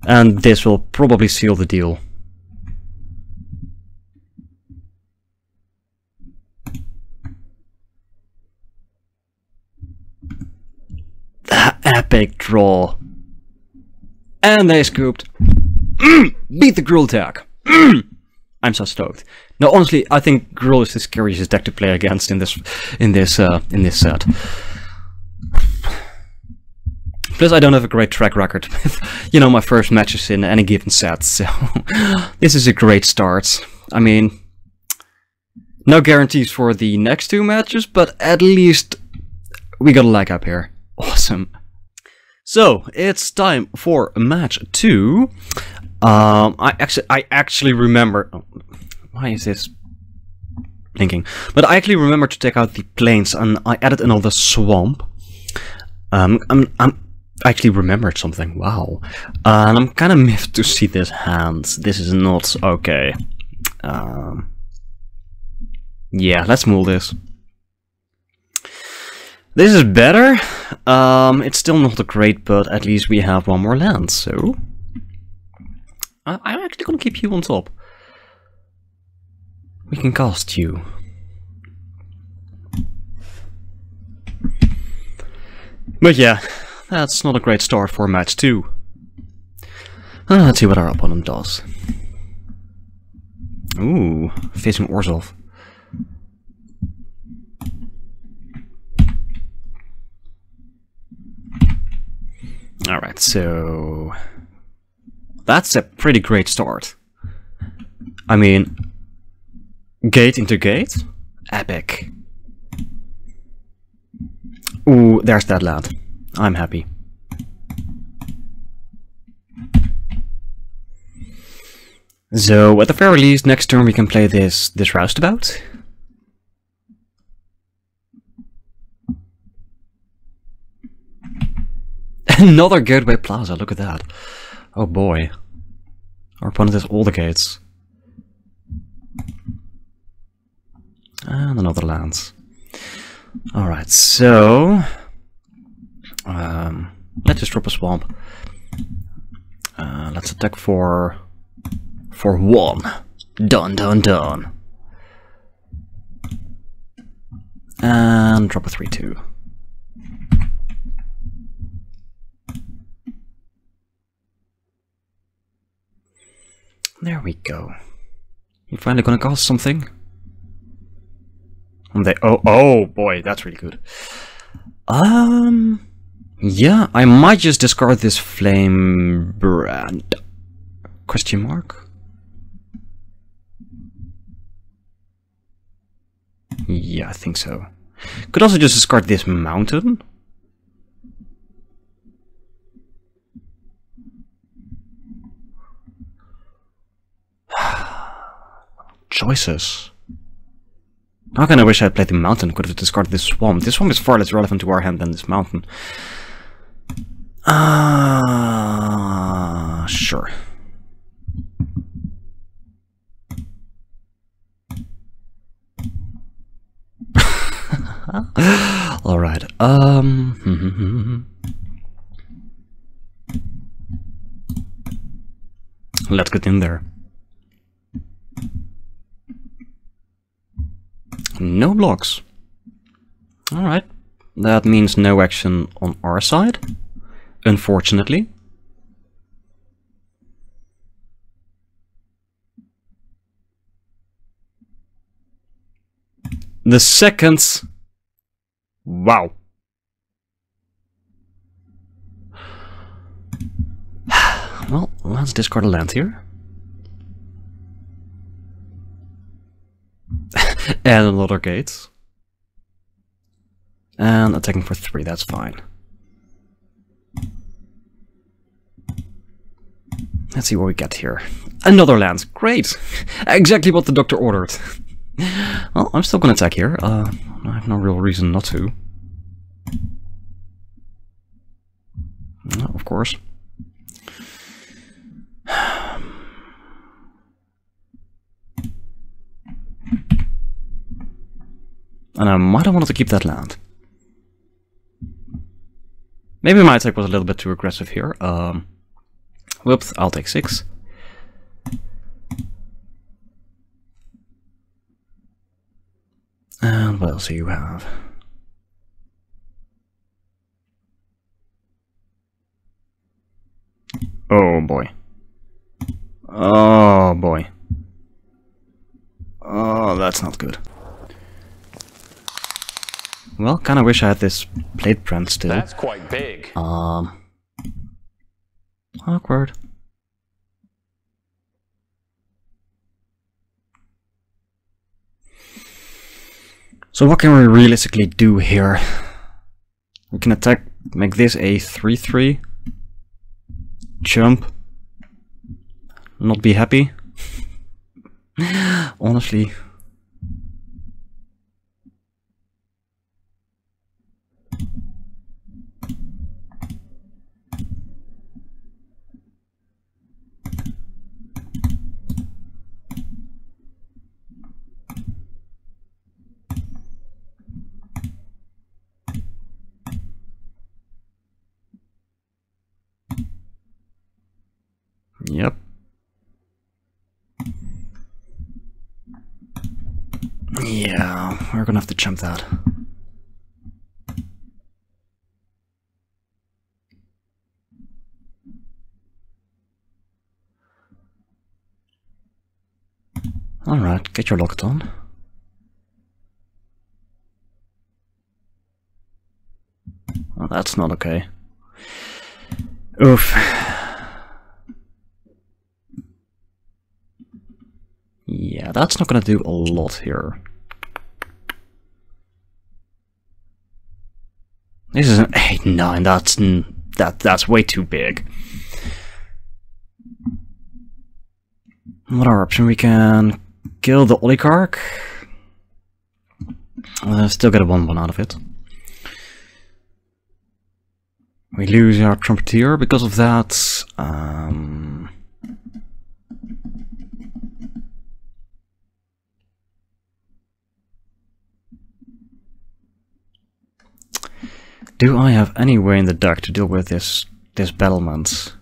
Speaker 1: And this will probably seal the deal. Epic draw. And they scooped. Beat the Gruul attack. I'm so stoked. No, honestly, I think Gruul is the scariest deck to play against in this set. Plus, I don't have a great track record with, you know, my first matches in any given set, so this is a great start. I mean, no guarantees for the next 2 matches, but at least we got a leg up here. Awesome. So it's time for match 2. I actually remember. Oh, why is this blinking? But I actually remember to take out the plains, and I added another swamp. I actually remembered something. Wow. And I'm kind of miffed to see this hand. This is not okay. Yeah, let's mull this. This is better. It's still not great, but at least we have 1 more land, so I'm actually gonna keep you on top. We can cast you. But yeah, that's not a great start for match 2. Let's see what our opponent does. Ooh, facing Orzhov. Alright, so that's a pretty great start. I mean, gate into gate? Epic. Ooh, there's that land. I'm happy. So, at the very least, next turn we can play this roustabout. Another Gateway Plaza, look at that. Oh boy. Our opponent has all the gates. And another land. Alright, so... let's just drop a swamp. Let's attack for 1. Done, done, done. And drop a 3/2. There we go. You finally gonna cast something? And they oh boy, that's really good. Yeah, I might just discard this flame brand. Question mark? Yeah, I think so. Could also just discard this mountain. Choices. How can I wish I had played the mountain? Could have discarded this swamp. This swamp is far less relevant to our hand than this mountain. Sure. Alright, let's get in there. No blocks. Alright. That means no action on our side, unfortunately. The second... Wow. Well, let's discard a land here. And another gate. And attacking for 3, that's fine. Let's see what we get here. Another land, great! Exactly what the doctor ordered. Well, I'm still gonna attack here. I have no real reason not to. No, of course. And I might have wanted to keep that land. Maybe my attack was a little bit too aggressive here. Whoops, I'll take 6. And what else do you have? Oh boy. Oh boy. Oh, that's not good. Well, kinda wish I had this plate print still.
Speaker 3: That's quite big.
Speaker 1: Awkward. So what can we realistically do here? We can attack, make this a 3/3. Jump. Not be happy. Honestly. Yep. Yeah, we're gonna have to jump that. Alright, get your locket on. Oh, that's not okay. Oof. Yeah, that's not gonna do a lot here. This is an 8/9. That's way too big. What are our options? We can kill the oligarch. Still get a 1/1 out of it. We lose our trumpeter because of that. Do I have any way in the deck to deal with this battlement?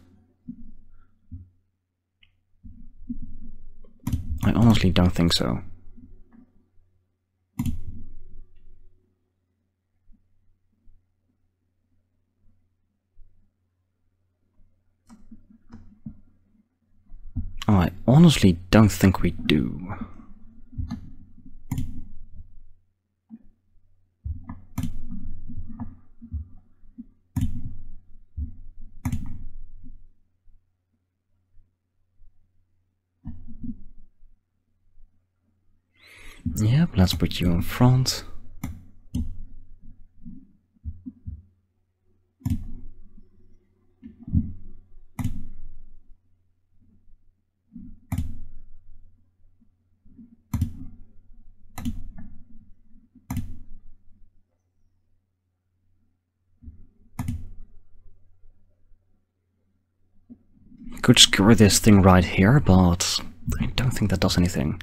Speaker 1: I honestly don't think so. I honestly don't think we do. Yep, let's put you in front. Could skewer this thing right here, but I don't think that does anything.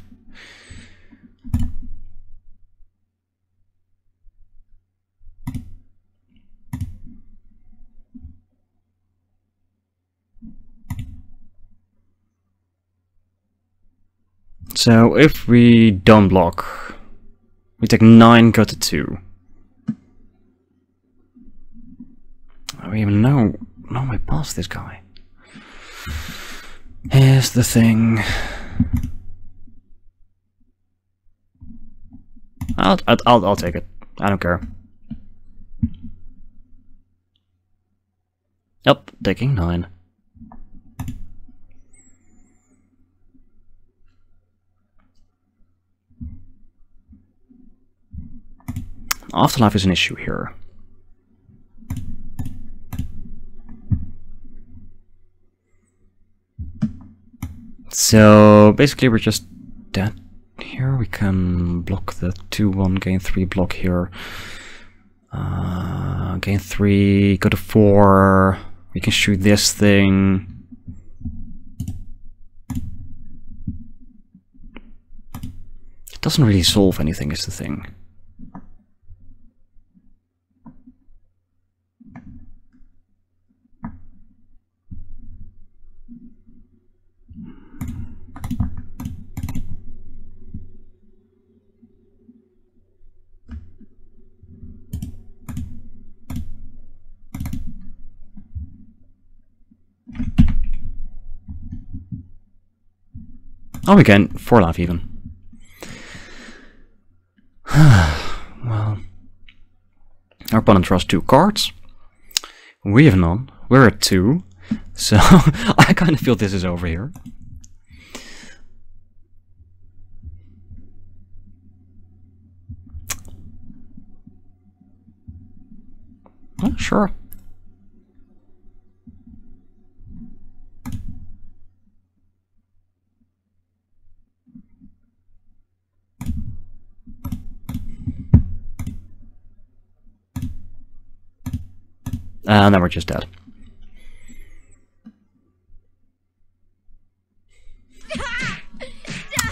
Speaker 1: So if we don't block, we take 9, go to 2. I don't even know my pass this guy. Here's the thing. I'll take it. I don't care. Yep, taking 9. Afterlife is an issue here. So basically we're just dead here. We can block the 2-1, gain 3 block here. Gain 3, go to 4. We can shoot this thing. It doesn't really solve anything, is the thing. Oh, we gain 4 life even. Well, our opponent draws 2 cards. We have none. We're at 2. So I kind of feel this is over here. Oh, sure. Now we're just dead.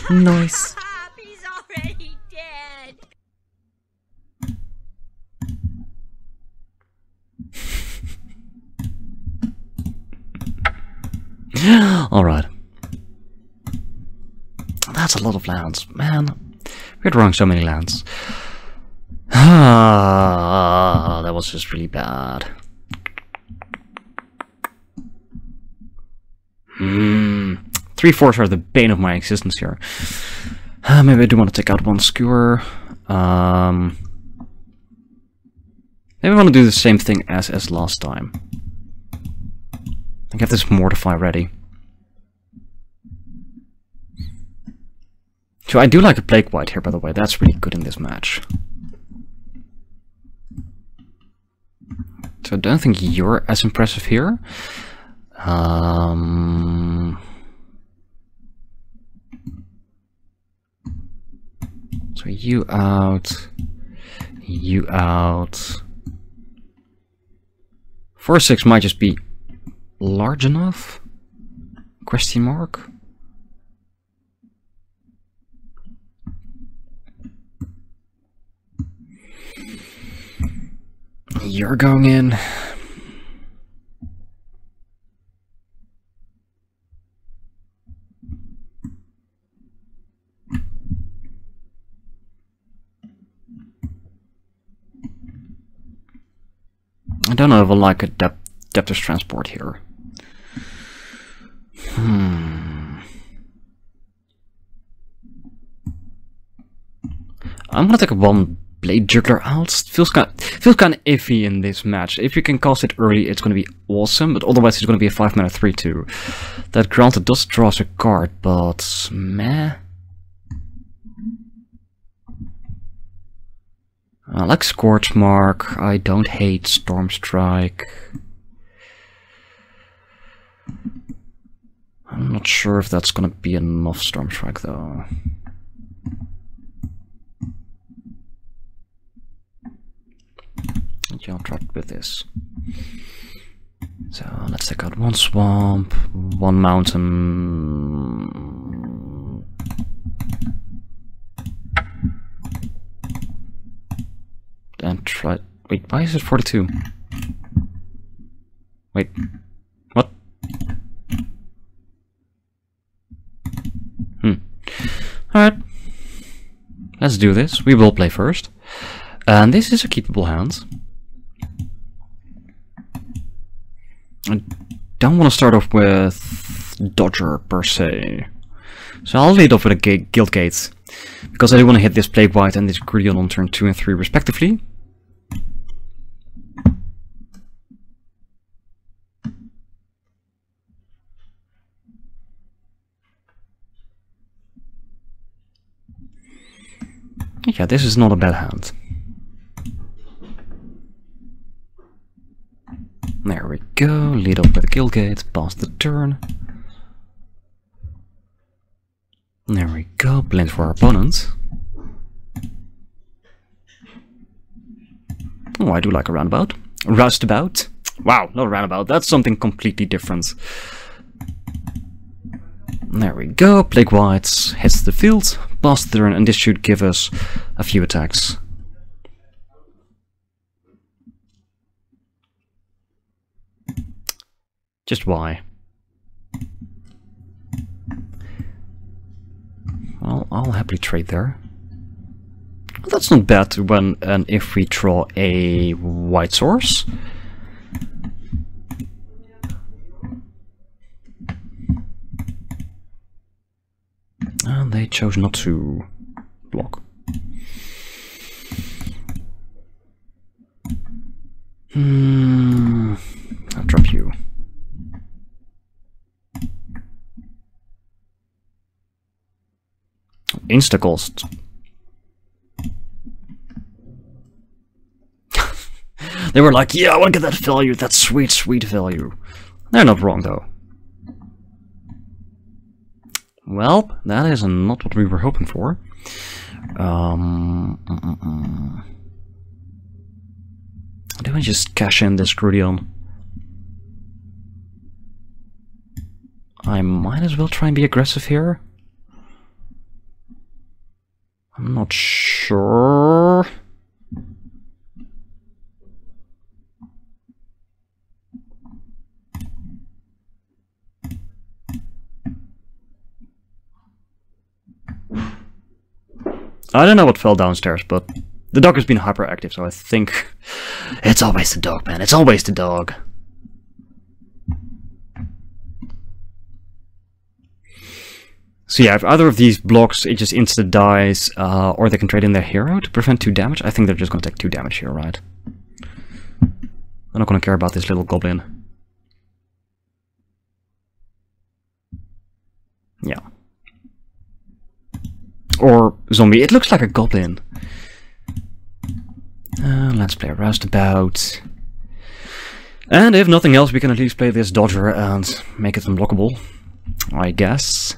Speaker 1: Nice.
Speaker 3: He's already dead.
Speaker 1: Alright. That's a lot of lands. Man, we're drawing so many lands. That was just really bad. 3/4 are the bane of my existence here. Maybe I do want to take out 1 skewer. Maybe I want to do the same thing as last time. I have this Mortify ready. So I do like a Plague White here, by the way. That's really good in this match. So I don't think you're as impressive here. So you out. 4-6 might just be large enough? Question mark? You're going in. I don't know if I like a depth transport here. I'm gonna take one blade juggler out. Feels kind of iffy in this match. If you can cast it early, it's gonna be awesome, but otherwise it's gonna be a 5-mana 3/2. That granted does draw us a card, but meh. I like Scorch Mark. I don't hate Storm Strike. I'm not sure if that's gonna be enough Storm Strike though. Okay, I'll try with this. So let's take out one swamp, one mountain. And try. Wait, why is it 42? Wait, what? Alright. Let's do this. We will play first. And this is a keepable hand. I don't want to start off with Dodger per se. So I'll lead off with a Guild Gate. Because I do want to hit this Plague White and this Gridion on turn 2 and 3 respectively. Yeah, this is not a bad hand. There we go, lead up with a Guild Gate, pass the turn. There we go, blend for our opponent. Oh, I do like a roundabout. Roustabout. Wow, not a roundabout, that's something completely different. There we go, Plague White hits the field, pass the turn, and this should give us a few attacks. Just why? Well, I'll happily trade there. That's not bad when and if we draw a white source. And they chose not to block. I'll drop you. Insta-cost. They were like, yeah, I want to get that value, that sweet, sweet value. They're not wrong, though. Well, that is not what we were hoping for. Do I just cash in this Grudion? I might as well try and be aggressive here. I'm not sure. I don't know what fell downstairs, but the dog has been hyperactive, so I think it's always the dog, man. It's always the dog. So yeah, if either of these blocks, it just insta dies, or they can trade in their hero to prevent 2 damage. I think they're just going to take 2 damage here, right? I'm not going to care about this little goblin. Yeah. Or zombie. It looks like a goblin. Let's play a Roustabout. And if nothing else, we can at least play this Dodger and make it unblockable, I guess.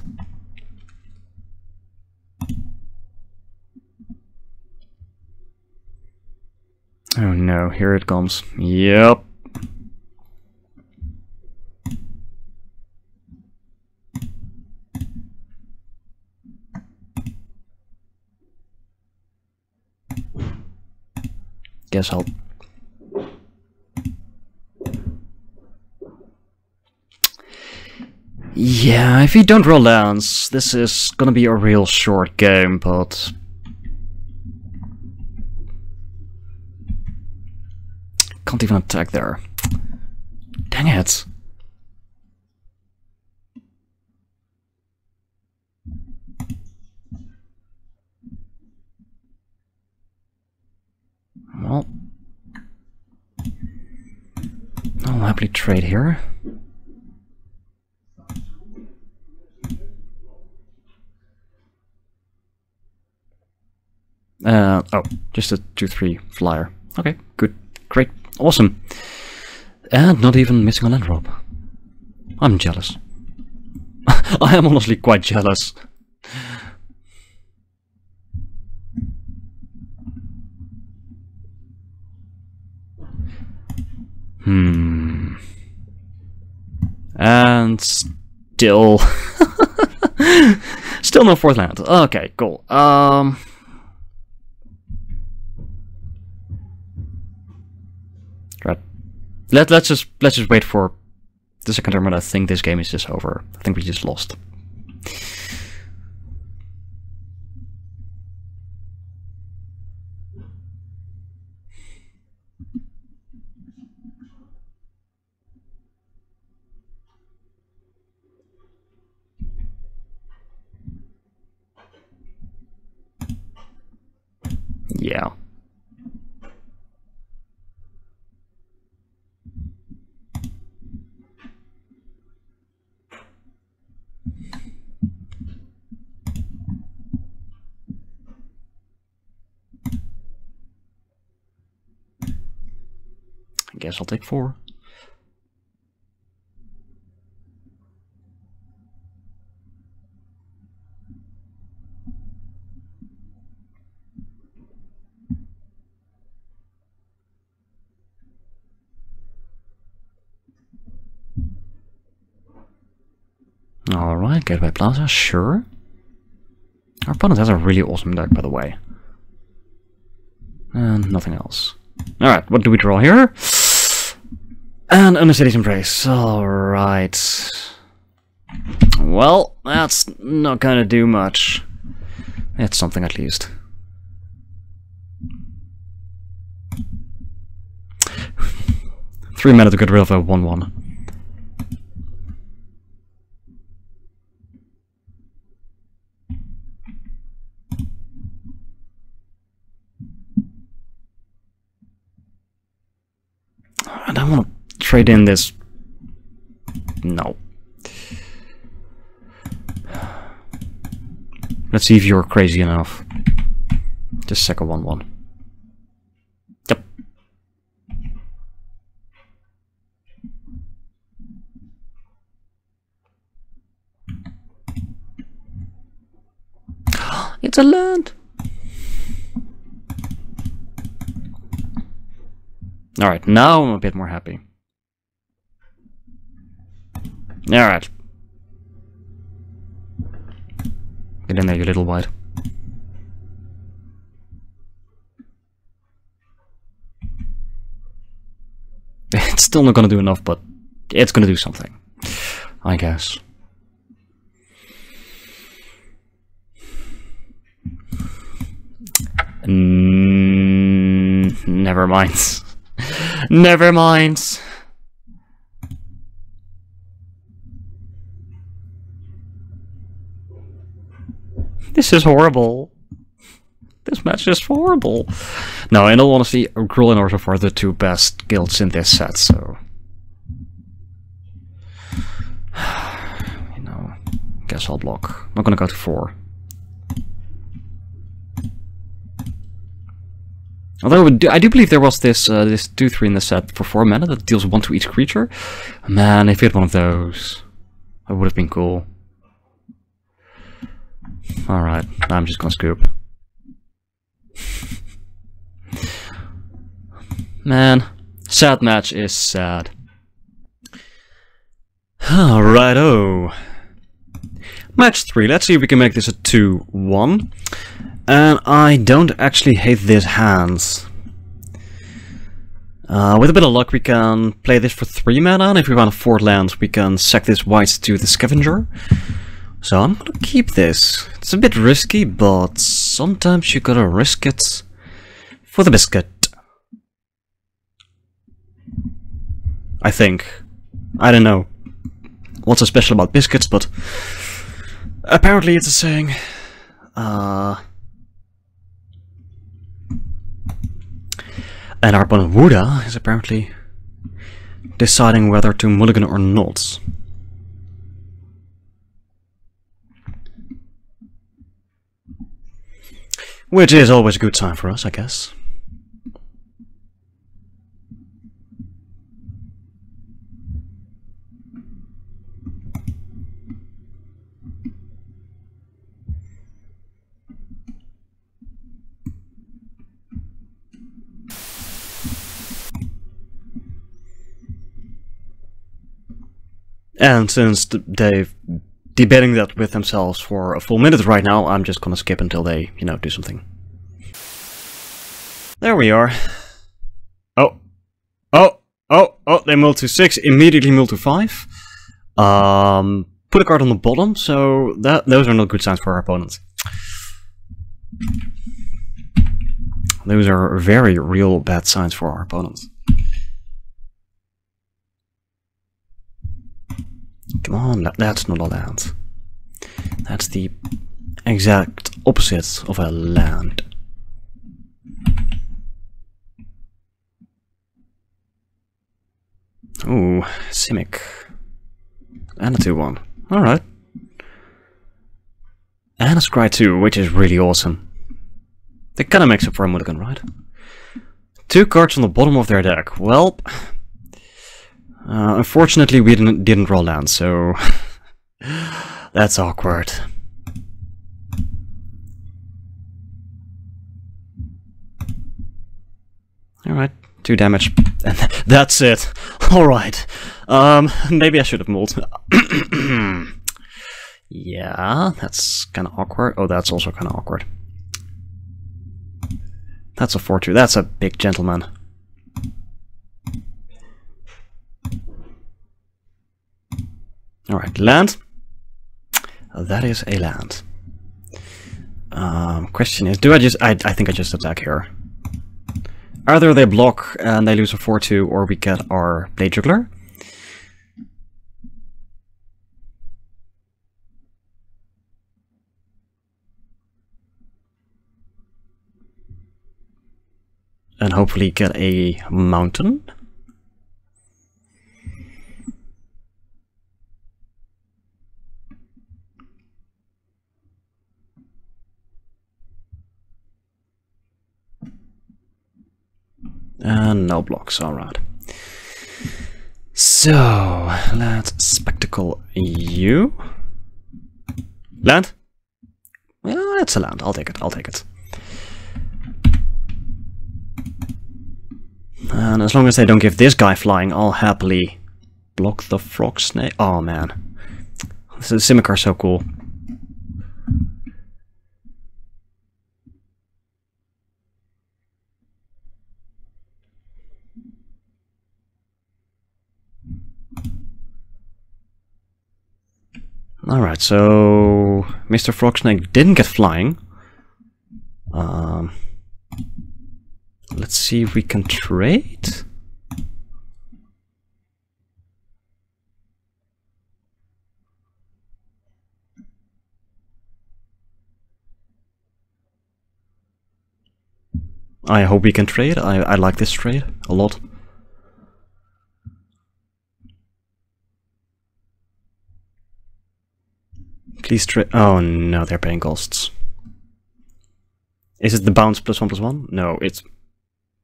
Speaker 1: Oh no, here it comes. Yep. Guess I'll... Yeah, if you don't roll lands, this is gonna be a real short game, but... Can't even attack there. Dang it. Well... I'll happily trade here. Oh, just a 2/3 flyer. Okay, good, great, awesome. And not even missing a land drop. I'm jealous. I am honestly quite jealous. And still... still no fourth land. Okay, cool. Right. Let's just wait for the second turn, but I think this game is just over. I think we just lost. Yeah. I guess I'll take 4. Alright, Gateway Plaza, sure. Our opponent has a really awesome deck, by the way. And nothing else. Alright, what do we draw here? And Undercity's Embrace. Alright. Well, that's not gonna do much. It's something at least. Three mana to get rid of a 1/1. And I want to trade in this. No. Let's see if you're crazy enough. Just sack a 1/1. Yep. It's a land. Alright, now I'm a bit more happy. Alright. Get in there, you little white. It's still not gonna do enough, but it's gonna do something. I guess. Never mind. Never mind. This is horrible. This match is horrible. No, in all honesty, Gruul and Orthof are the two best guilds in this set, so... You know, guess I'll block. Not gonna go to 4. Although I do believe there was this 2/3 in the set for 4 mana that deals 1 to each creature. Man, if you had one of those, that would have been cool. Alright, I'm just gonna scoop. Man, sad match is sad. Alrighto. Match 3, let's see if we can make this a 2-1. And I don't actually hate this hand. With a bit of luck, we can play this for 3 mana, and if we want a 4th land, we can sack this white to the Scavenger. So I'm gonna keep this. It's a bit risky, but sometimes you gotta risk it for the biscuit. I think. I don't know what's so special about biscuits, but apparently it's a saying. And our opponent Wuda is apparently deciding whether to mulligan or not. Which is always a good sign for us, I guess. And since they've debating that with themselves for a full minute right now, I'm just gonna skip until they, you know, do something. There we are. Oh. Oh! Oh! Oh! They mulled to 6, immediately mulled to 5. Put a card on the bottom, so those are not good signs for our opponents. Those are very real bad signs for our opponents. Come on, that's not a land. That's the exact opposite of a land. Ooh, Simic. And a 2-1. Alright. And a Scry 2, which is really awesome. That kinda makes up for a mulligan, right? 2 cards on the bottom of their deck. Well, unfortunately we didn't draw land, so that's awkward. Alright, 2 damage, and that's it. Alright, maybe I should have mulled. Yeah, that's kinda awkward. Oh, that's also kinda awkward. That's a 4-2, that's a big gentleman. Alright, land. That is a land. Question is, do I just... I think I just attack here. Either they block and they lose a 4-2, or we get our Blade Juggler. And hopefully get a mountain. And no blocks, alright. So, let's spectacle you. Land? Well, it's a land, I'll take it, I'll take it. And as long as they don't give this guy flying, I'll happily block the frog snake. Oh man. This is Simic so cool. Alright, so Mr. Frogsnake didn't get flying. Let's see if we can trade. I hope we can trade. I like this trade a lot. Please trade. Oh no, they're paying costs. Is it the bounce +1/+1? No, it's...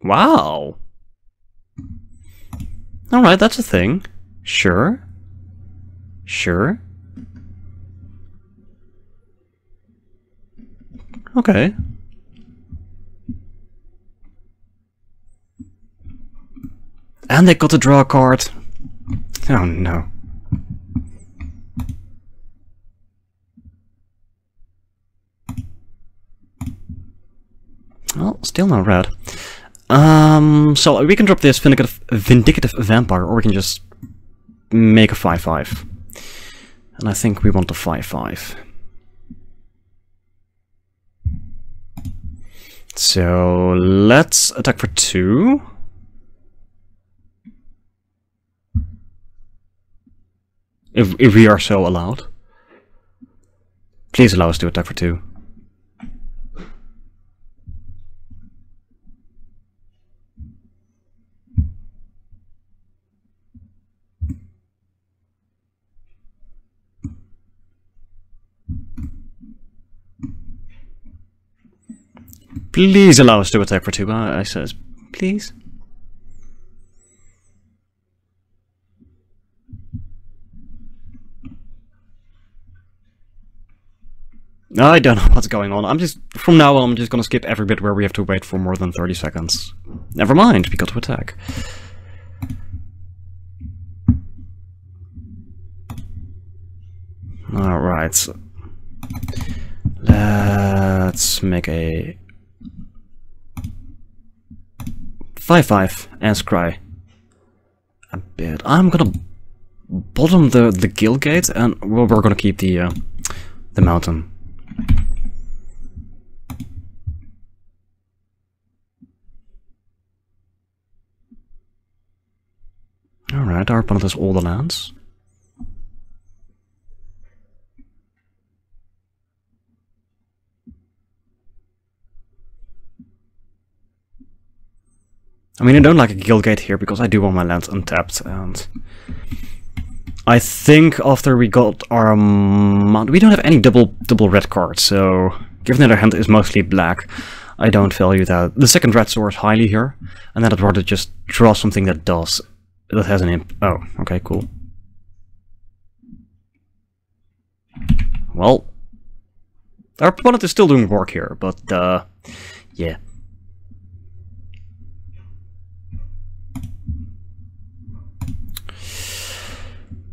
Speaker 1: Wow! Alright, that's a thing. Sure. Sure. Okay. And they got to draw a card. Oh no. Well, still no red. So we can drop this Vindictive Vampire, or we can just make a 5/5. And I think we want a 5/5. So let's attack for 2. If we are so allowed. Please allow us to attack for 2. Please allow us to attack for 2, I says, please. I don't know what's going on. From now on, I'm just gonna skip every bit where we have to wait for more than 30 seconds. Never mind, we got to attack. Alright. Let's make a 5/5 and scry a bit. I'm gonna bottom the guild gate, and we're gonna keep the mountain. Alright, our opponent has all the lands. I mean, I don't like a guild gate here because I do want my lands untapped, and I think after we got our we don't have any double red cards, so given that our hand is mostly black, I don't value that. The second red source highly here, and then I'd rather just draw something that has an imp. Oh, okay, cool. Well, our opponent is still doing work here, but yeah.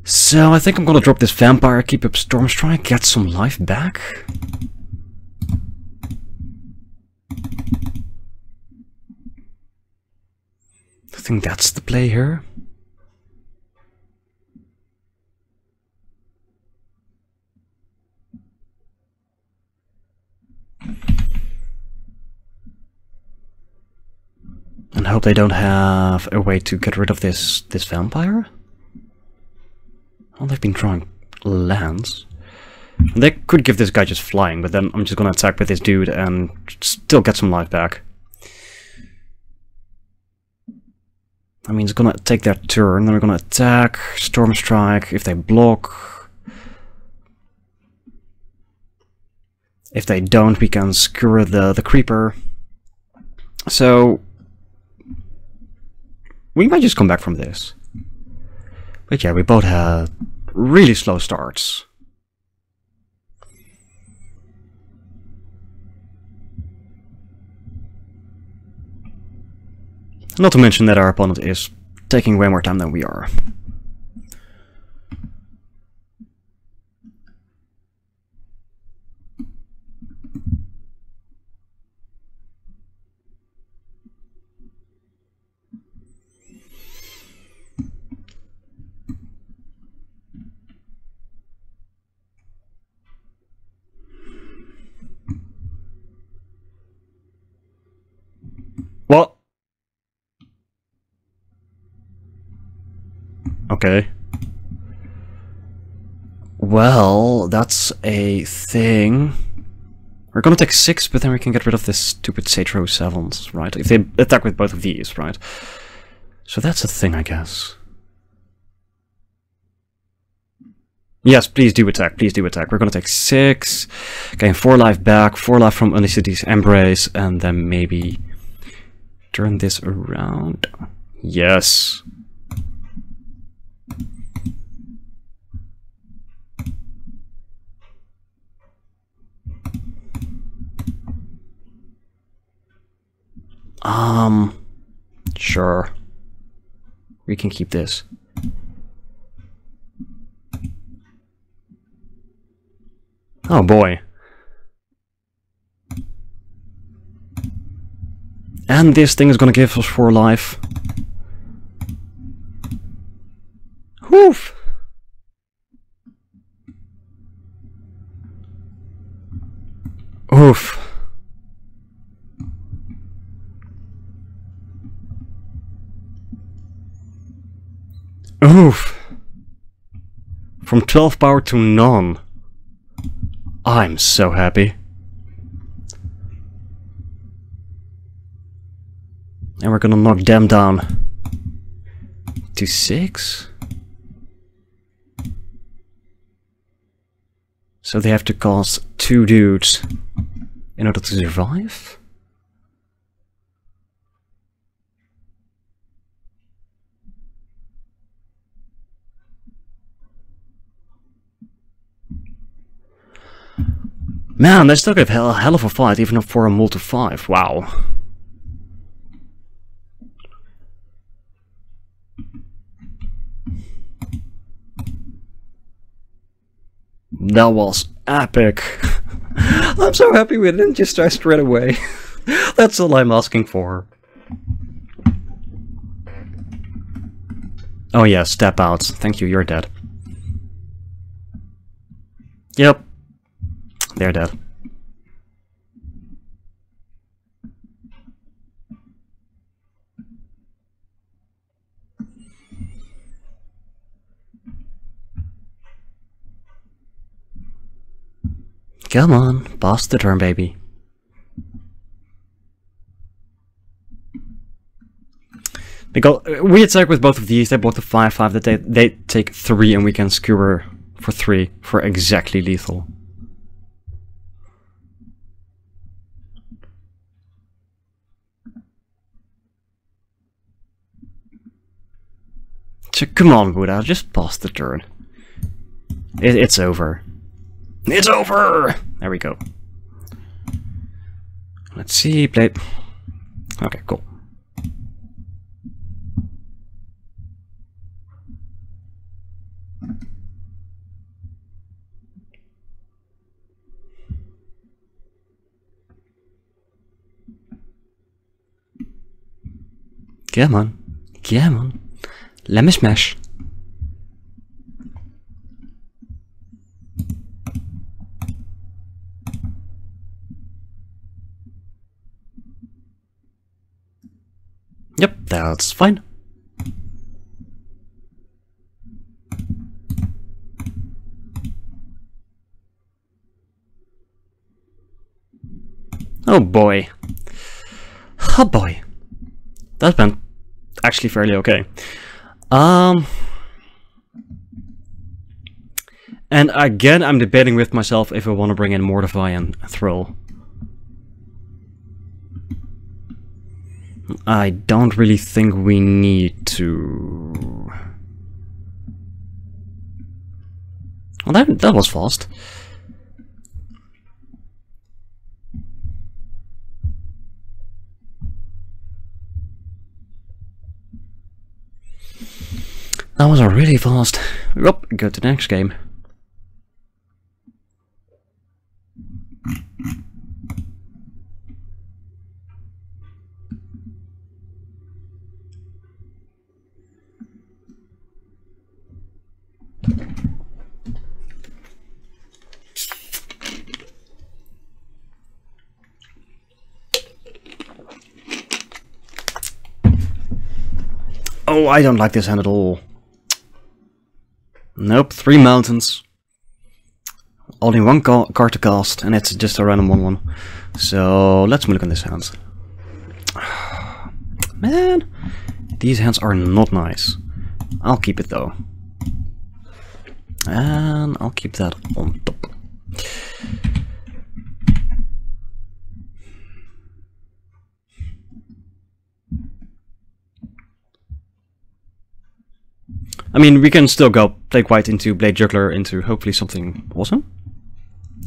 Speaker 1: So I think I'm gonna drop this vampire, keep up Stormstrike, get some life back. I think that's the play here. And hope they don't have a way to get rid of this vampire. Well, they've been drawing lands. And they could give this guy just flying, but then I'm just gonna attack with this dude and still get some life back. I mean, it's gonna take their turn, then we're gonna attack, Stormstrike, if they block. If they don't, we can skewer the creeper. So we might just come back from this. But yeah, we both had really slow starts. Not to mention that our opponent is taking way more time than we are. What? Okay. Well, that's a thing. We're gonna take 6, but then we can get rid of this stupid Sage Row 7s, right? If they attack with both of these, right? So that's a thing, I guess. Yes, please do attack, please do attack. We're gonna take 6, gain 4 life back, 4 life from Unicity's Embrace, and then maybe turn this around. Yes. Sure. We can keep this. Oh boy. And this thing is gonna give us 4 life. Woof! Oof. Oof. From 12 power to none. I'm so happy. And we're gonna knock them down to 6. So they have to cast 2 dudes in order to survive? Man, they still give a hell of a fight, even for a multi 5. Wow. That was epic. I'm so happy we didn't just die straight away. That's all I'm asking for. Oh yeah, step out. Thank you, you're dead. Yep. They're dead. Come on, pass the turn, baby. Because we attack with both of these, they both have 5/5, that they take 3 and we can skewer for 3 for exactly lethal. So come on, Buddha, just pass the turn. It's over. It's over! There we go. Let's see, play. Okay, cool. Come on. Come on. Let me smash. Yep, that's fine. Oh boy. Oh boy. That's been actually fairly okay. And again, I'm debating with myself if I want to bring in Mordecai and Thrill. I don't really think we need to. Well, that was fast. That was a really fast. Up, go to the next game. Oh, I don't like this hand at all. Nope, 3 mountains. Only 1 card to cast, and it's just a random 1/1. So let's look on this hand. Man, these hands are not nice. I'll keep it though. And I'll keep that on top. I mean, we can still go play white into Blade Juggler into hopefully something awesome?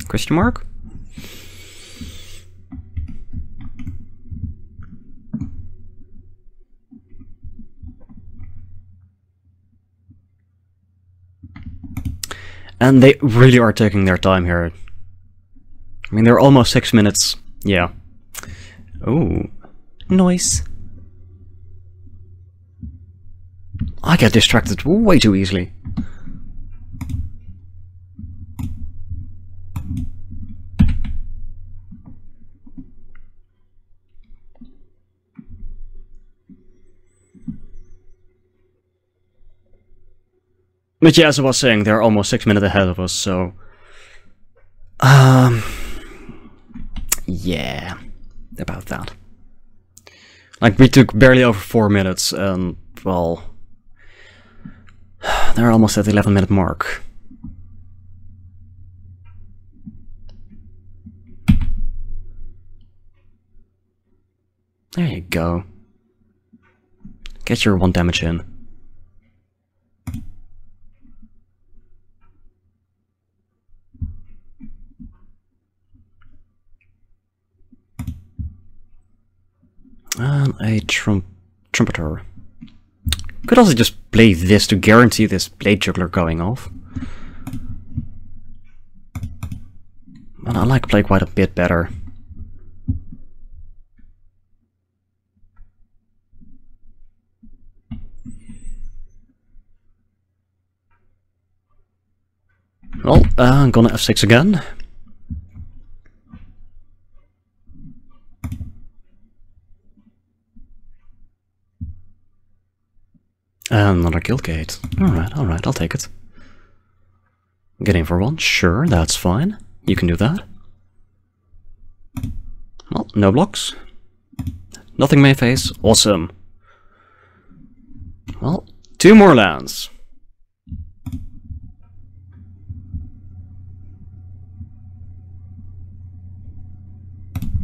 Speaker 1: Question mark? And they really are taking their time here. I mean, they're almost 6 minutes. Yeah. Oh. Noise. I get distracted way too easily. But yeah, as I was saying, they're almost 6 minutes ahead of us, so... yeah, about that. Like, we took barely over 4 minutes, and, well... they're almost at the 11-minute mark. There you go. Get your 1 damage in. And a trumpeter. Could also just play this to guarantee this blade juggler going off. But I like play quite a bit better. Well, I'm gonna F6 again. Another guild gate. Alright, I'll take it. Get in for 1, sure, that's fine. You can do that. Well, no blocks. Nothing main phase, awesome. Well, 2 more lands.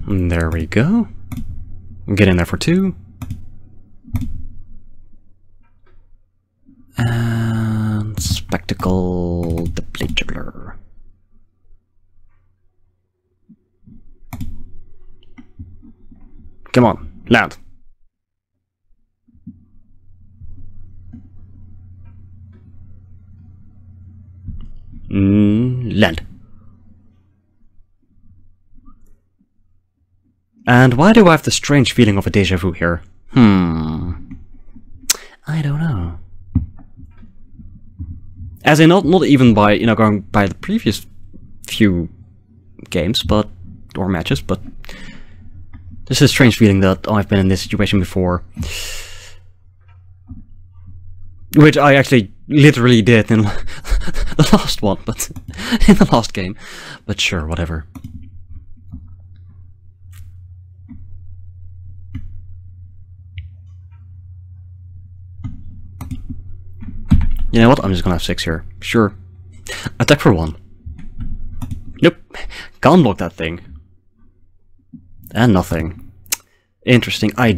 Speaker 1: And there we go. Get in there for 2. And spectacle the blade juggler. Come on, land. Land. And why do I have the strange feeling of a deja vu here? I don't know. As in, not even by, you know, going by the previous few games, but, or matches, but there's a strange feeling that I've been in this situation before. Which I actually literally did in the last one, but in the last game. But sure, whatever. You know what? I'm just gonna have 6 here. Sure. Attack for 1. Nope. Can't block that thing. And nothing. Interesting. Why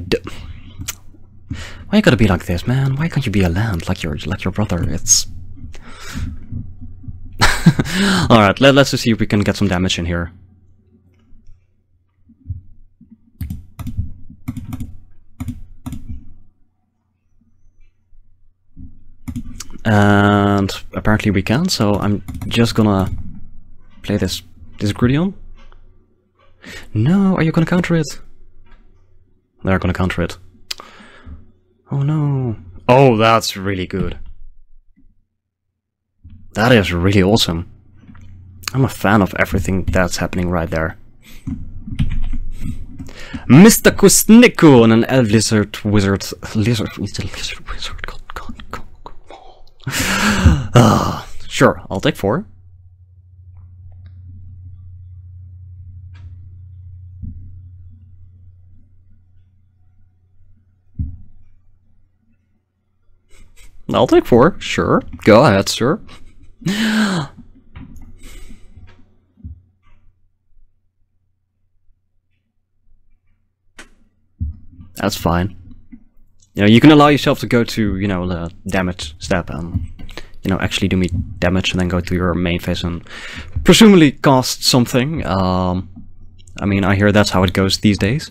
Speaker 1: you gotta be like this, man? Why can't you be a land like your brother? It's... Alright, let's just see if we can get some damage in here. And apparently we can, so I'm just gonna play this Gridion. No, are you gonna counter it? They're gonna counter it. Oh no. Oh, that's really good. That is really awesome. I'm a fan of everything that's happening right there. Mr. Kusniku and an elf lizard wizard. He's a lizard wizard. God. Sure, I'll take 4. I'll take 4, sure. Go ahead, sir. That's fine. You know, you can allow yourself to go to, you know, the damage step and, you know, actually do me damage and then go to your main phase and presumably cast something. I mean, I hear that's how it goes these days.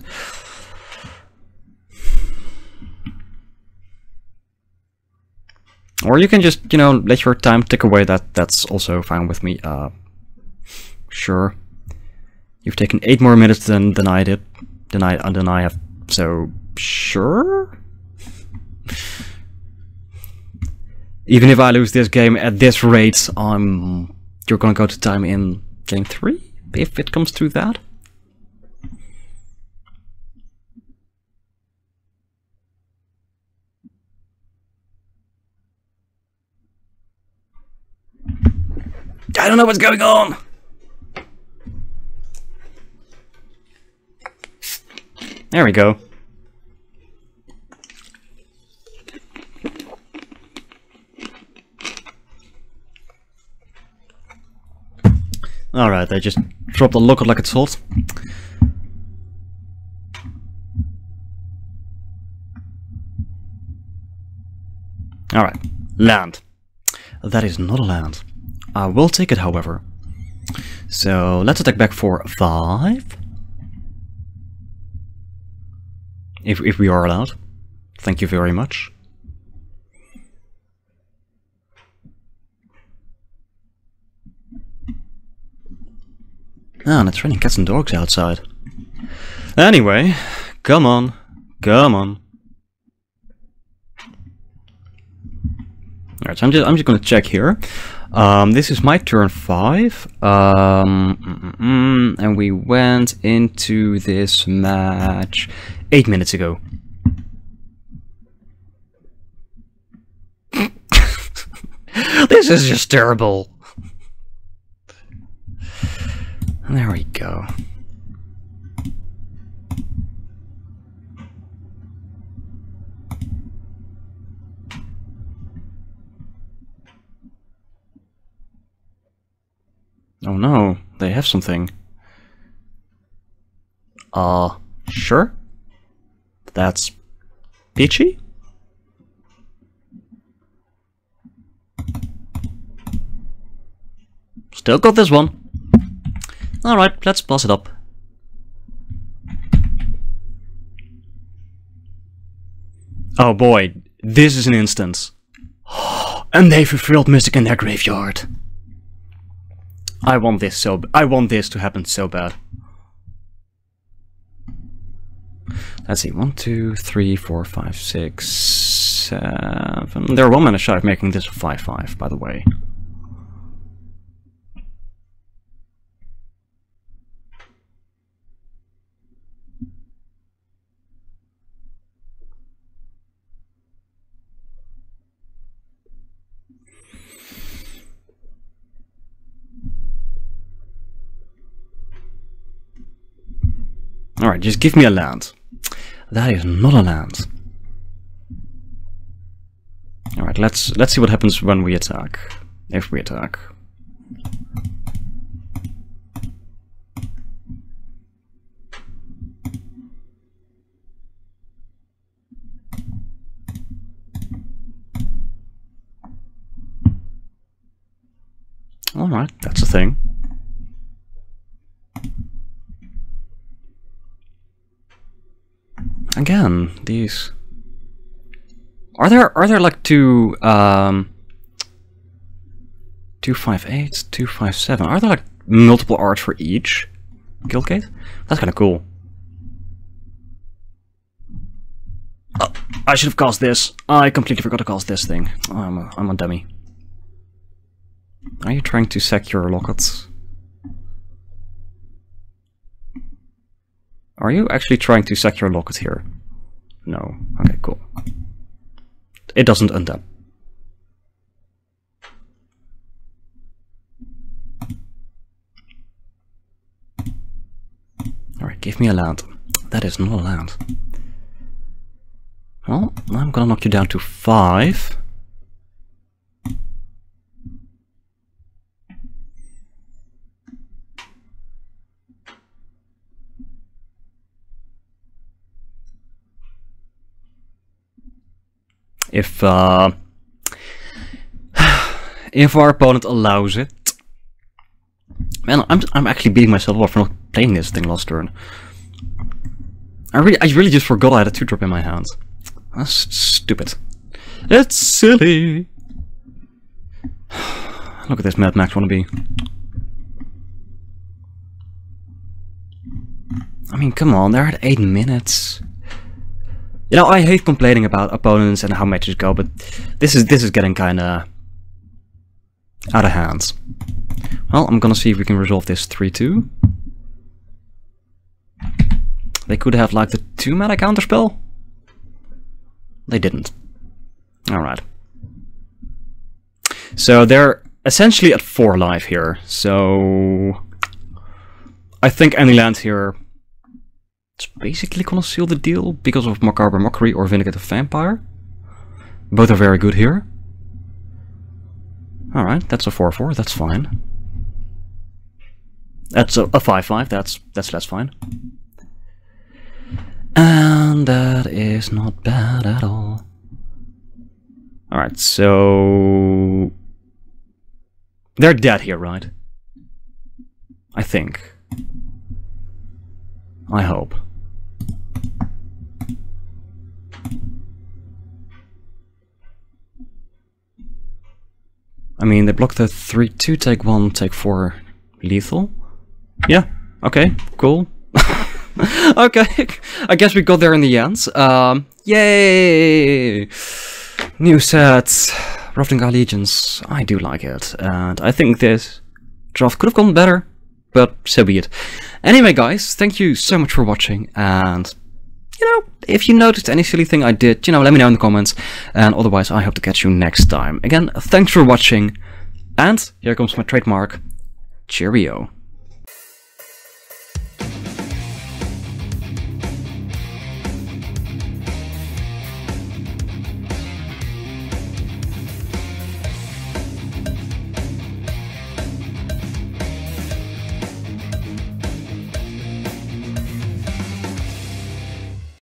Speaker 1: Or you can just, you know, let your time tick away. That's also fine with me. Sure. You've taken 8 more minutes than I did. Than I have So, sure? Even if I lose this game at this rate, you're gonna go to time in game 3? If it comes to that? I don't know what's going on! There we go. Alright, they just dropped a look like it's hot. Alright, land. That is not a land. I will take it, however. So, let's attack back for 5. If we are allowed. Thank you very much. Ah, and it's raining cats and dogs outside. Anyway, come on. Come on. Alright, so I'm just gonna check here. This is my turn 5. And we went into this match 8 minutes ago. This is just terrible. There we go. Oh no, they have something. Sure? That's peachy? Still got this one. Alright, let's pass it up. Oh boy, this is an instance. And they fulfilled Mystic in their graveyard. I want this to happen so bad. Let's see, 1, 2, 3, 4, 5, 6, 7. They're 1 mana shy of making this a 5/5, by the way. Alright, just give me a land. That is not a land. Alright, let's see what happens when we attack. If we attack. Alright, that's a thing. Again, these are there like 258, 257? Are there like multiple arts for each guildgate? That's kind of cool. Oh, I should have cast this. I completely forgot to cast this thing. Oh, I'm a dummy. Are you trying to sack your lockets? Are you actually trying to sack your locket here? No. Okay, cool. It doesn't untap. Alright, give me a land. That is not a land. Well, I'm gonna knock you down to 5. If our opponent allows it. Man, I'm actually beating myself up for not playing this thing last turn. I really just forgot I had a 2-drop in my hand. That's stupid. It's silly. Look at this Mad Max wannabe. I mean, come on, they're at 8 minutes. You know, I hate complaining about opponents and how matches go, but this is getting kinda out of hand. Well, I'm gonna see if we can resolve this 3-2. They could have like the 2-mana counterspell. They didn't. Alright. So they're essentially at 4 life here, so I think any land here is basically gonna seal the deal because of Macabre Mockery or Vindicative Vampire. Both are very good here. Alright, that's a 4-4, that's fine. That's a 5-5, that's less fine. And that is not bad at all. Alright, so they're dead here, right? I think. I hope. I mean, they block the 3-2, take 1, take 4 lethal. Yeah, okay, cool. Okay, I guess we got there in the end. Yay! New set, Ravnica Allegiance. I do like it, and I think this draft could have gone better, but so be it. Anyway, guys, thank you so much for watching, and you know, if you noticed any silly thing I did, you know, let me know in the comments, and otherwise I hope to catch you next time. Again, thanks for watching, and here comes my trademark, cheerio.